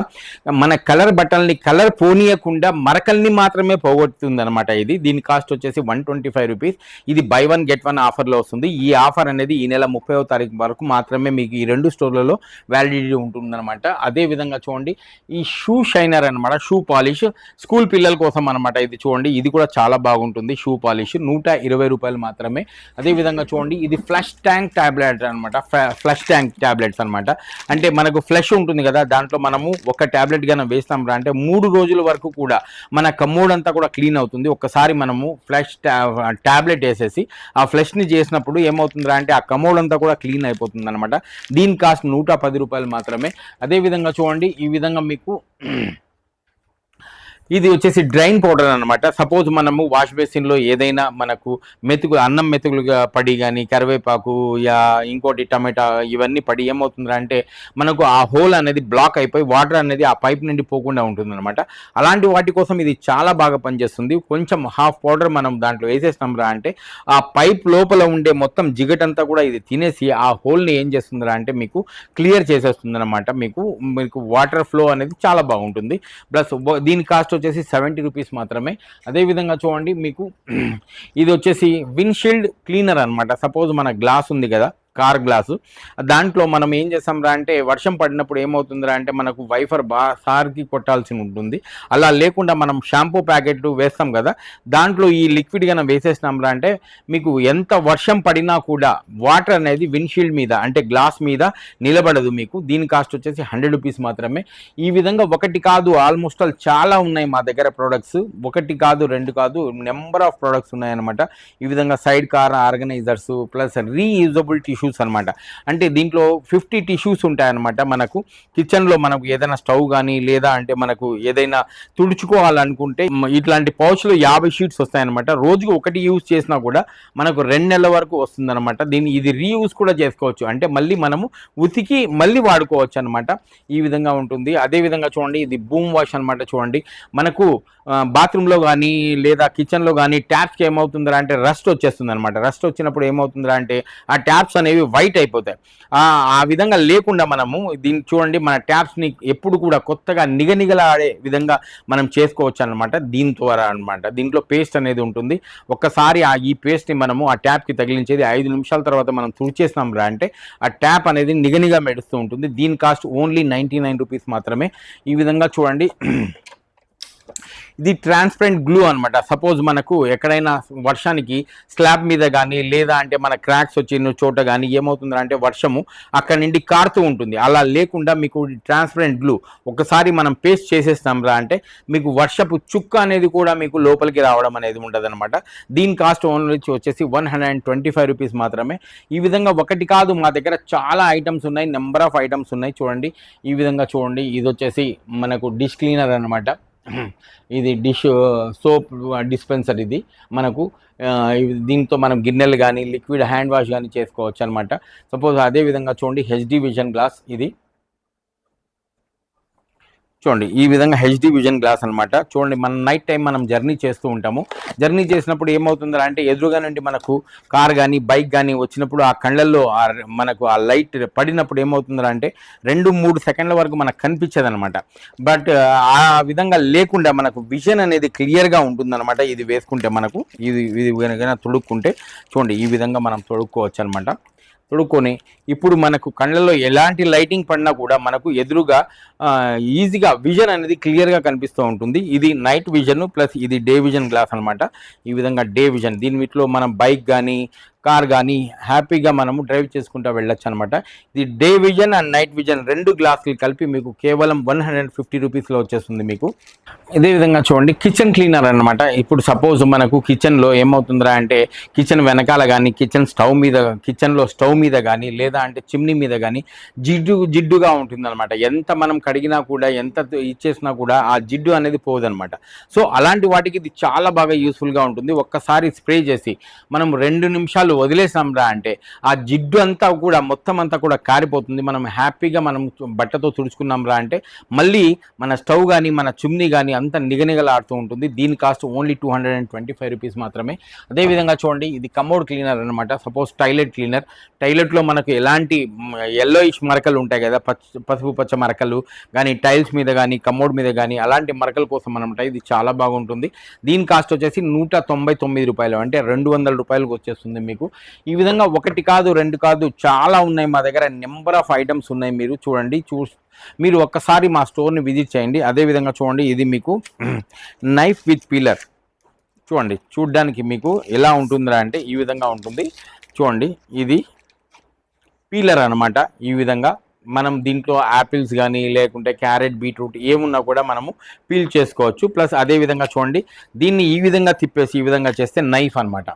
మన కలర్ బట్టల్ని కలర్ పోనీయకుండా మరకల్ని మాత్రమే పోగొడుతుంది అనమాట. దీని కాస్ట్ వచ్చేసి 125 రూపీస్. ఇది బై 1 గెట్ 1 ఆఫర్లో వస్తుంది. ఈ ఆఫర్ అనేది ఈ నెల 30వ తారీఖు వరకు మాత్రమే మీకు ఈ 2 స్టోర్లలో వ్యాలిడిటీ ఉంటుందన్నమాట. అదేవిధంగా చూడండి ఈ షూ షైనర్ అనమాట, షూ పాలిష్ స్కూల్ పిల్లల కోసం అనమాట. ఇది చూడండి, ఇది కూడా చాలా బాగుంటుంది. షూ పాలిష్ 120 రూపాయలు మాత్రమే. అదేవిధంగా చూడండి ఇది ఫ్లష్ ట్యాంక్ టాబ్లెట్ అనమాట. ఫ్లష్ ట్యాంక్ టాబ్లెట్స్ అనమాట. అంటే మనకు ఫ్లష్ ఉంటుంది కదా, దాంట్లో మనము ఒక టాబ్లెట్ కన్నా వేస్తాం రా అంటే 3 రోజుల వరకు కూడా మన కమ్మోడ్ అంతా కూడా క్లీన్ అవుతుంది. ఒక్కసారి మనము ఫ్లష్ టాబ్లెట్ వేసేసి ఆ ఫ్లష్ని చేసినప్పుడు ఏమవుతుందిరా అంటే ఆ కమ్మోడ్ అంతా కూడా క్లీన్ అయిపోతుంది అనమాట. దీని కాస్ట్ 110 రూపాయలు మాత్రమే. అదేవిధంగా చూడండి ఈ విధంగా మీకు ఇది వచ్చేసి డ్రైన్ పౌడర్ అనమాట. సపోజ్ మనము వాష్ బేసిన్లో ఏదైనా మనకు అన్నం మెతుకులుగా పడి కానీ కరివేపాకు ఇంకోటి టమాటా ఇవన్నీ పడి ఏమవుతుందా అంటే మనకు ఆ హోల్ అనేది బ్లాక్ అయిపోయి వాటర్ అనేది ఆ పైప్ నుండి పోకుండా ఉంటుంది అనమాట. అలాంటి వాటి కోసం ఇది చాలా బాగా పనిచేస్తుంది. కొంచెం హాఫ్ పౌడర్ మనం దాంట్లో వేసేస్తాంరా అంటే ఆ పైప్ లోపల ఉండే మొత్తం జిగటంతా కూడా ఇది తినేసి ఆ హోల్ని ఏం చేస్తుందిరా అంటే మీకు క్లియర్ చేసేస్తుంది అనమాట. మీకు వాటర్ ఫ్లో అనేది చాలా బాగుంటుంది. ప్లస్ దీని కాస్ట్ వచ్చేసి 70 రూపీస్ మాత్రమే. అదేవిధంగా చూడండి మీకు ఇది వచ్చేసి విండ్షీల్డ్ క్లీనర్ అనమాట. సపోజ్ మన గ్లాస్ ఉంది కదా, కార్ గ్లాసు, దాంట్లో మనం ఏం చేస్తాంరా అంటే వర్షం పడినప్పుడు ఏమవుతుందిరా అంటే మనకు వైఫర్ సార్కి కొట్టాల్సి ఉంటుంది. అలా లేకుండా మనం షాంపూ ప్యాకెట్ వేస్తాం కదా, దాంట్లో ఈ లిక్విడ్ కన్నా వేసేసినాంరా అంటే మీకు ఎంత వర్షం పడినా కూడా వాటర్ అనేది విండ్షీల్డ్ మీద అంటే గ్లాస్ మీద నిలబడదు మీకు. దీని కాస్ట్ వచ్చేసి 100 రూపీస్ మాత్రమే. ఈ విధంగా ఒకటి కాదు ఆల్మోస్ట్ చాలా ఉన్నాయి మా దగ్గర ప్రోడక్ట్స్. ఒకటి కాదు, రెండు కాదు, నెంబర్ ఆఫ్ ప్రోడక్ట్స్ ఉన్నాయన్నమాట. ఈ విధంగా side car organisers plus reusable tissues అనమాట. అంటే దీంట్లో 50 టిష్యూస్ ఉంటాయన్నమాట. మనకు కిచెన్లో మనకు ఏదైనా స్టవ్ కానీ లేదా అంటే మనకు ఏదైనా తుడుచుకోవాలనుకుంటే ఇట్లాంటి పౌచ్లో 50 షీట్స్ వస్తాయన్నమాట. రోజుకు ఒకటి యూజ్ చేసినా కూడా మనకు 2 నెలల వరకు వస్తుందన్నమాట. ఇది రీయూజ్ కూడా చేసుకోవచ్చు, అంటే మళ్ళీ మనము ఉతికి మళ్ళీ వాడుకోవచ్చు అనమాట. ఈ విధంగా ఉంటుంది. అదేవిధంగా చూడండి ఇది బూమ్ వాష్ అనమాట. చూడండి మనకు బాత్రూంలో కానీ లేదా కిచెన్లో కానీ ట్యాప్స్కి ఏమవుతుందా అంటే రస్ట్ వచ్చేస్తుంది అనమాట. రస్ట్ వచ్చినప్పుడు ఏమవుతుందా అంటే ఆ ట్యాప్స్ అనేవి వైట్ అయిపోతాయి. ఆ విధంగా లేకుండా మనము దీన్ని చూడండి మన ట్యాప్స్ని ఎప్పుడు కూడా కొత్తగా నిగనిగలాడే విధంగా మనం చేసుకోవచ్చు అనమాట. దీని ద్వారా అనమాట. దీంట్లో పేస్ట్ అనేది ఉంటుంది. ఒక్కసారి ఈ పేస్ట్ని మనము ఆ ట్యాప్కి తగిలించేది 5 నిమిషాల తర్వాత మనం తుడిచేస్తాం రా అంటే ఆ ట్యాప్ అనేది నిగనిగా మెడుస్తూ ఉంటుంది. దీని కాస్ట్ ఓన్లీ 99 రూపీస్ మాత్రమే. ఈ విధంగా చూడండి ఇది ట్రాన్స్పరెంట్ గ్లూ అనమాట. సపోజ్ మనకు ఎక్కడైనా వర్షానికి స్లాబ్ మీద కానీ లేదా అంటే మన క్రాక్స్ వచ్చిన చోట కానీ ఏమవుతుందా అంటే వర్షము అక్కడ నుండి కారుతూ ఉంటుంది. అలా లేకుండా మీకు ట్రాన్స్పరెంట్ గ్లూ ఒకసారి మనం పేస్ట్ చేసేస్తాంరా అంటే మీకు వర్షపు చుక్క అనేది కూడా మీకు లోపలికి రావడం అనేది ఉండదు అనమాట. దీని కాస్ట్ ఓన్లీ వచ్చేసి 125 రూపీస్ మాత్రమే. ఈ విధంగా ఒకటి కాదు మా దగ్గర చాలా ఐటమ్స్ ఉన్నాయి, నెంబర్ ఆఫ్ ఐటమ్స్ ఉన్నాయి. చూడండి ఈ విధంగా చూడండి ఇది వచ్చేసి మనకు డిష్ క్లీనర్ అనమాట. ఇది డిష్ సోప్ డిస్పెన్సర్. ఇది మనకు దీంతో మనం గిన్నెలు కానీ లిక్విడ్ హ్యాండ్ వాష్ కానీ చేసుకోవచ్చు అనమాట. సపోజ్ అదేవిధంగా చూడండి హెచ్డి విజన్ గ్లాస్. ఇది చూడండి ఈ విధంగా హెచ్డి విజన్ గ్లాస్ అనమాట. చూడండి మన నైట్ టైం మనం జర్నీ చేస్తూ ఉంటాము. జర్నీ చేసినప్పుడు ఏమవుతుందా అంటే ఎదురుగా నుండి మనకు కార్ కానీ బైక్ కానీ వచ్చినప్పుడు ఆ కళ్ళల్లో మనకు ఆ లైట్ పడినప్పుడు ఏమవుతుందా అంటే 2-3 సెకండ్ల వరకు మనకు కనిపించదు అనమాట. బట్ ఆ విధంగా లేకుండా మనకు విజన్ అనేది క్లియర్గా ఉంటుందన్నమాట. ఇది వేసుకుంటే మనకు ఇది కనుక తొడుక్కుంటే చూడండి ఈ విధంగా మనం తొడుక్కోవచ్చు అనమాట. తొడుక్కొని ఇప్పుడు మనకు కళ్ళల్లో ఎలాంటి లైటింగ్ పడినా కూడా మనకు ఎదురుగా ఈజీగా విజన్ అనేది క్లియర్గా కనిపిస్తూ ఉంటుంది. ఇది నైట్ విజన్ ప్లస్ ఇది డే విజన్ గ్లాస్ అనమాట. ఈ విధంగా డే విజన్ దీని వీటిలో మనం బైక్ కానీ కార్ కానీ హ్యాపీగా మనము డ్రైవ్ చేసుకుంటూ వెళ్ళొచ్చు అనమాట. ఇది day vision and night vision 2 గ్లాసులు కలిపి మీకు కేవలం 150 రూపీస్లో వచ్చేస్తుంది మీకు. ఇదే విధంగా చూడండి కిచెన్ క్లీనర్ అనమాట. ఇప్పుడు సపోజ్ మనకు కిచెన్లో ఏమవుతుందిరా అంటే కిచెన్ వెనకాల కానీ కిచెన్లో స్టవ్ మీద కానీ లేదా అంటే చిమ్నీ మీద కానీ జిడ్డుగా ఉంటుందన్నమాట. ఎంత మనం కడిగినా కూడా ఎంత ఇచ్చేసినా కూడా ఆ జిడ్డు అనేది పోదనమాట. సో అలాంటి వాటికి ఇది చాలా బాగా యూస్ఫుల్గా ఉంటుంది. ఒక్కసారి స్ప్రే చేసి మనం 2 నిమిషాలు వదిలేసాంరా అంటే ఆ జిడ్డు అంతా కూడా మొత్తం అంతా కూడా కారిపోతుంది. మనం హ్యాపీగా మనం బట్టతో తుడుచుకున్నాంరా అంటే మళ్ళీ మన స్టవ్ కానీ మన చిమ్నీ కానీ అంత నిగనిగలాడుతూ ఉంటుంది. దీని కాస్ట్ ఓన్లీ 225 రూపీస్ మాత్రమే. అదేవిధంగా చూడండి ఇది కమోడ్ క్లీనర్ అనమాట. సపోజ్ టాయిలెట్ క్లీనర్, టాయిలెట్లో మనకు ఎలాంటి ఎల్లోయిష్ మరకలు ఉంటాయి కదా, పసుపు పచ్చ మరకలు కానీ టైల్స్ మీద కానీ కమోడ్ మీద కానీ అలాంటి మరకల కోసం అనమాట. ఇది చాలా బాగుంటుంది. దీని కాస్ట్ వచ్చేసి 199 రూపాయలు, అంటే 200 రూపాయలకు వచ్చేస్తుంది మీకు. ఈ విధంగా 1 కాదు 2 కాదు చాలా ఉన్నాయి మా దగ్గర, నెంబర్ ఆఫ్ ఐటమ్స్ ఉన్నాయి. మీరు చూడండి, మీరు ఒక్కసారి మా స్టోర్ని విజిట్ చేయండి. అదేవిధంగా చూడండి ఇది మీకు నైఫ్ విత్ పీలర్. చూడడానికి మీకు ఎలా ఉంటుందిరా అంటే ఈ విధంగా ఉంటుంది. చూడండి ఇది పీలర్ అనమాట. ఈ విధంగా మనం దీంట్లో యాపిల్స్ కానీ లేకుంటే క్యారెట్ బీట్రూట్ ఏమున్నా కూడా మనము పీల్ చేసుకోవచ్చు. ప్లస్ అదేవిధంగా చూడండి దీన్ని ఈ విధంగా తిప్పేసి ఈ విధంగా చేస్తే నైఫ్ అనమాట.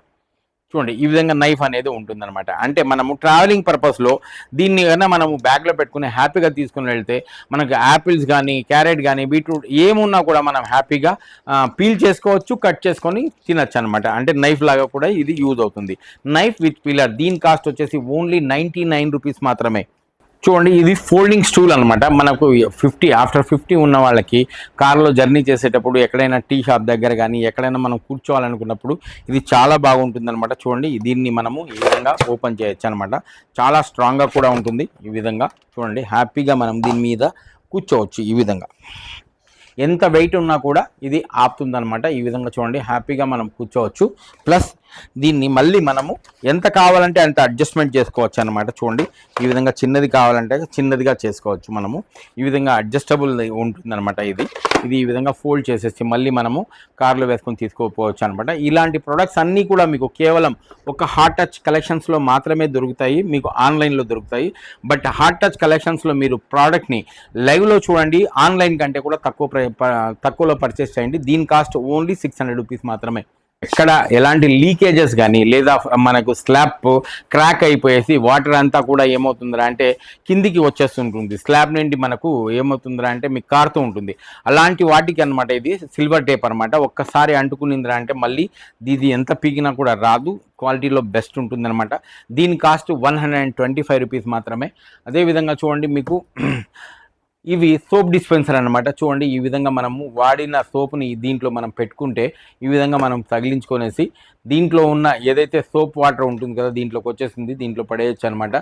చూడండి ఈ విధంగా నైఫ్ అనేది ఉంటుందన్నమాట. అంటే మనము ట్రావెలింగ్ పర్పస్లో దీన్ని కన్నా మనము బ్యాగ్లో పెట్టుకుని హ్యాపీగా తీసుకుని వెళ్తే మనకు యాపిల్స్ కానీ క్యారెట్ కానీ బీట్రూట్ ఏమున్నా కూడా మనం హ్యాపీగా పీల్ చేసుకోవచ్చు, కట్ చేసుకొని తినచ్చు అనమాట. అంటే నైఫ్ లాగా కూడా ఇది యూజ్ అవుతుంది. నైఫ్ విత్ పీలర్ దీని కాస్ట్ వచ్చేసి ఓన్లీ 99 రూపీస్ మాత్రమే. చూడండి ఇది ఫోల్డింగ్ స్టూల్ అనమాట. మనకు ఆఫ్టర్ 50 ఉన్న వాళ్ళకి కార్లో జర్నీ చేసేటప్పుడు ఎక్కడైనా టీ షాప్ దగ్గర కానీ ఎక్కడైనా మనం కూర్చోవాలనుకున్నప్పుడు ఇది చాలా బాగుంటుంది అనమాట. చూడండి దీన్ని మనము ఈ విధంగా ఓపెన్ చేయొచ్చు అనమాట. చాలా స్ట్రాంగ్గా కూడా ఉంటుంది. ఈ విధంగా చూడండి హ్యాపీగా మనం దీని మీద కూర్చోవచ్చు. ఈ విధంగా ఎంత వెయిట్ ఉన్నా కూడా ఇది ఆపుతుందనమాట. ఈ విధంగా చూడండి హ్యాపీగా మనం కూర్చోవచ్చు. ప్లస్ దీన్ని మళ్ళీ మనము ఎంత కావాలంటే అంత అడ్జస్ట్మెంట్ చేసుకోవచ్చు అనమాట. చూడండి ఈ విధంగా చిన్నది కావాలంటే చిన్నదిగా చేసుకోవచ్చు మనము. ఈ విధంగా అడ్జస్టబుల్ ఉంటుందన్నమాట. ఇది ఈ విధంగా ఫోల్డ్ చేసేసి మళ్ళీ మనము కార్లో వేసుకొని తీసుకోపోవచ్చు అనమాట. ఇలాంటి ప్రొడక్ట్స్ అన్నీ కూడా మీకు కేవలం ఒక హార్ట్ టచ్ కలెక్షన్స్లో మాత్రమే దొరుకుతాయి, మీకు ఆన్లైన్లో దొరుకుతాయి. బట్ హార్ట్ టచ్ కలెక్షన్స్లో మీరు ప్రోడక్ట్ని లైవ్లో చూడండి, ఆన్లైన్ కంటే కూడా తక్కువలో పర్చేస్ చేయండి. దీని కాస్ట్ ఓన్లీ 600 రూపీస్ మాత్రమే. ఎక్కడ ఎలాంటి లీకేజెస్ కానీ లేదా మనకు స్లాబ్ క్రాక్ అయిపోయేసి వాటర్ అంతా కూడా ఏమవుతుందిరా అంటే కిందికి వచ్చేస్తుంటుంది. స్లాబ్ నుండి మనకు ఏమవుతుందిరా అంటే మీకు కారుతూ ఉంటుంది. అలాంటి వాటికి అనమాట ఇది సిల్వర్ టేప్ అనమాట. ఒక్కసారి అంటుకునిందిరా అంటే మళ్ళీ ఇది ఎంత పీకినా కూడా రాదు. క్వాలిటీలో బెస్ట్ ఉంటుందన్నమాట. దీని కాస్ట్ 125 రూపీస్ మాత్రమే. అదేవిధంగా చూడండి మీకు ఇవి సోప్ డిస్పెన్సర్ అనమాట. చూడండి ఈ విధంగా మనము వాడిన సోప్ని దీంట్లో మనం పెట్టుకుంటే ఈ విధంగా మనం తగిలించుకొనేసి దీంట్లో ఉన్న ఏదైతే సోప్ వాటర్ ఉంటుంది కదా దీంట్లోకి వచ్చేసింది, దీంట్లో పడేయచ్చు అనమాట.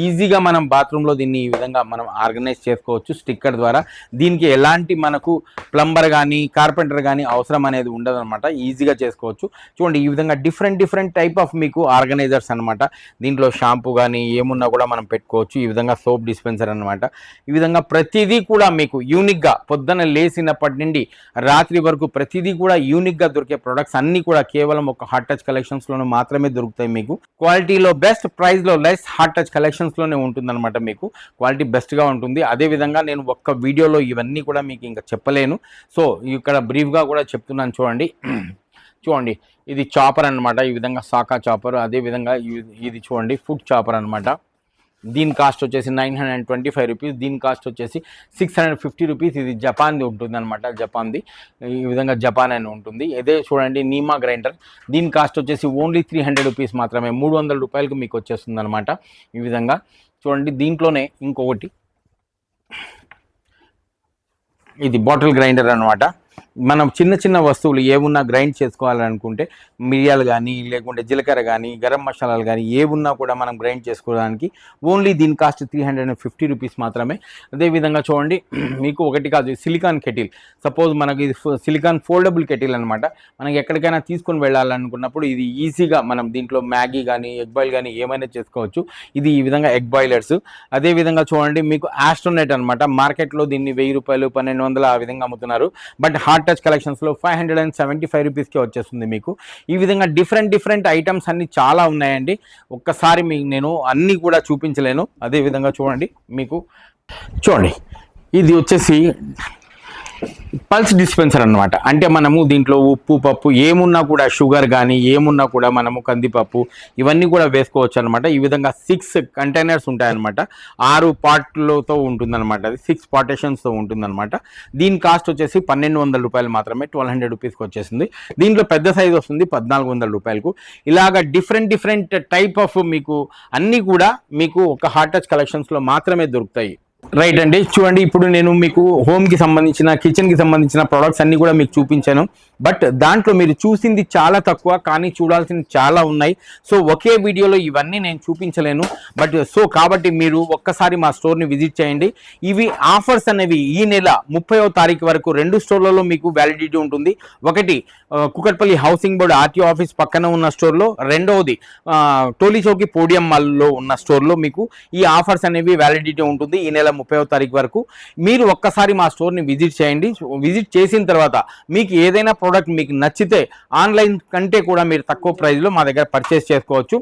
ఈజీగా మనం బాత్రూంలో దీన్ని ఈ విధంగా మనం ఆర్గనైజ్ చేసుకోవచ్చు స్టిక్కర్ ద్వారా. దీనికి ఎలాంటి మనకు ప్లంబర్ కానీ కార్పెంటర్ కానీ అవసరం అనేది ఉండదన్నమాట. ఈజీగా చేసుకోవచ్చు. చూడండి ఈ విధంగా డిఫరెంట్ టైప్ ఆఫ్ మీకు ఆర్గనైజర్స్ అనమాట. దీంట్లో షాంపూ కానీ ఏమున్నా కూడా మనం పెట్టుకోవచ్చు. ఈ విధంగా సోప్ డిస్పెన్సర్ అనమాట. ఈ విధంగా ప్రతిదీ కూడా మీకు యూనిక్గా పొద్దున లేసినప్పటి నుండి రాత్రి వరకు ప్రతిదీ కూడా యూనిక్గా దొరికే ప్రొడక్ట్స్ అన్నీ కూడా కేవలం ఒక హార్ట్ టచ్ కలెక్షన్స్ లోనే మాత్రమే దొరుకుతాయి. మీకు క్వాలిటీలో బెస్ట్, ప్రైస్ లో లెస్, హార్ట్ టచ్ కలెక్షన్స్ లోనే ఉంటుందన్నమాట. మీకు క్వాలిటీ బెస్ట్ గా ఉంటుంది. అదే విధంగా నేను ఒక్క వీడియోలో ఇవన్నీ కూడా మీకు ఇంకా చెప్పలేను. సో ఇక్కడ బ్రీఫ్ గా కూడా చెప్తున్నాను. చూడండి ఇది చాపర్ అనమాట. ఈ విధంగా సాకా చాపర్. అదే విధంగా ఇది చూడండి ఫుడ్ చాపర్ అనమాట. దీని కాస్ట్ వచ్చేసి 925 రూపీస్. దీని కాస్ట్ వచ్చేసి 650 రూపీస్. ఇది జపాన్ది ఉంటుంది అనమాట. జపాన్ది ఈ విధంగా జపాన్ అని ఉంటుంది. ఇదే చూడండి నీమా గ్రైండర్. దీని కాస్ట్ వచ్చేసి ఓన్లీ 300 రూపీస్ మాత్రమే. 300 రూపాయలకు మీకు వచ్చేస్తుంది అనమాట. ఈ విధంగా చూడండి. దీంట్లోనే ఇంకొకటి ఇది బాటిల్ గ్రైండర్ అనమాట. మనం చిన్న చిన్న వస్తువులు ఏమున్నా గ్రైండ్ చేసుకోవాలనుకుంటే మిరియాలు కానీ లేకుంటే జీలకర్ర కానీ గరం మసాలాలు కానీ ఏమున్నా కూడా మనం గ్రైండ్ చేసుకోవడానికి ఓన్లీ దీని కాస్ట్ 350 రూపీస్ మాత్రమే. అదేవిధంగా చూడండి మీకు ఒకటి కాదు, సిలికాన్ కెటిల్. సపోజ్ మనకి ఇది సిలికాన్ ఫోల్డబుల్ కెటిల్ అనమాట. మనకి ఎక్కడికైనా తీసుకొని వెళ్ళాలనుకున్నప్పుడు ఇది ఈజీగా మనం దీంట్లో మ్యాగీ కానీ ఎగ్ బాయిల్ కానీ ఏమైనా చేసుకోవచ్చు. ఇది ఈ విధంగా ఎగ్ బాయిలర్స్. అదేవిధంగా చూడండి మీకు ఆస్ట్రోనెట్ అనమాట. మార్కెట్లో దీన్ని 1000 రూపాయలు 1200 ఆ విధంగా అమ్ముతున్నారు. బట్ హార్ట్ టచ్ కలెక్షన్స్లో 575 రూపీస్కి వచ్చేస్తుంది మీకు. ఈ విధంగా డిఫరెంట్ ఐటమ్స్ అన్ని చాలా ఉన్నాయండి. ఒక్కసారి మీకు నేను అన్నీ కూడా చూపించలేను. అదేవిధంగా చూడండి మీకు చూడండి ఇది వచ్చేసి పల్స్ డిస్పెన్సర్ అనమాట. అంటే మనము దీంట్లో ఉప్పు పప్పు ఏమున్నా కూడా షుగర్ కానీ ఏమున్నా కూడా మనము కందిపప్పు ఇవన్నీ కూడా వేసుకోవచ్చు అనమాట. ఈ విధంగా 6 కంటైనర్స్ ఉంటాయన్నమాట. 6 పార్ట్లతో ఉంటుందన్నమాట. అది 6 పార్టేషన్స్తో ఉంటుందన్నమాట. దీని కాస్ట్ వచ్చేసి 1200 రూపాయలు మాత్రమే, 1200 రూపీస్కి వచ్చేసింది. దీంట్లో పెద్ద సైజ్ వస్తుంది 1400 రూపాయలకు. ఇలాగ డిఫరెంట్ టైప్ ఆఫ్ మీకు అన్నీ కూడా మీకు ఒక హార్ట్ టచ్ కలెక్షన్స్లో మాత్రమే దొరుకుతాయి. రైట్ అండి, చూడండి ఇప్పుడు నేను మీకు హోమ్కి సంబంధించిన కిచెన్కి సంబంధించిన ప్రొడక్ట్స్ అన్నీ కూడా మీకు చూపించాను. బట్ దాంట్లో మీరు చూసింది చాలా తక్కువ, కానీ చూడాల్సింది చాలా ఉన్నాయి. సో ఒకే వీడియోలో ఇవన్నీ నేను చూపించలేను. కాబట్టి మీరు ఒక్కసారి మా స్టోర్ని విజిట్ చేయండి. ఇవి ఆఫర్స్ అనేవి ఈ నెల 30వ తారీఖు వరకు 2 స్టోర్లలో మీకు వ్యాలిడిటీ ఉంటుంది. ఒకటి Kukatpally housing board RTO office పక్కన ఉన్న స్టోర్లో, రెండవది టోలీ చౌకి పోడియం మాల్లో ఉన్న స్టోర్లో మీకు ఈ ఆఫర్స్ అనేవి వ్యాలిడిటీ ఉంటుంది ఈ నెల 30వ తారీఖు వరకు. మీరు ఒక్కసారి మా స్టోర్ని విజిట్ చేయండి. విజిట్ చేసిన తర్వాత మీకు ఏదైనా ప్రోడక్ట్ మీకు నచ్చితే ఆన్లైన్ కంటే కూడా మీరు తక్కువ ప్రైస్లో మా దగ్గర పర్చేస్ చేసుకోవచ్చు.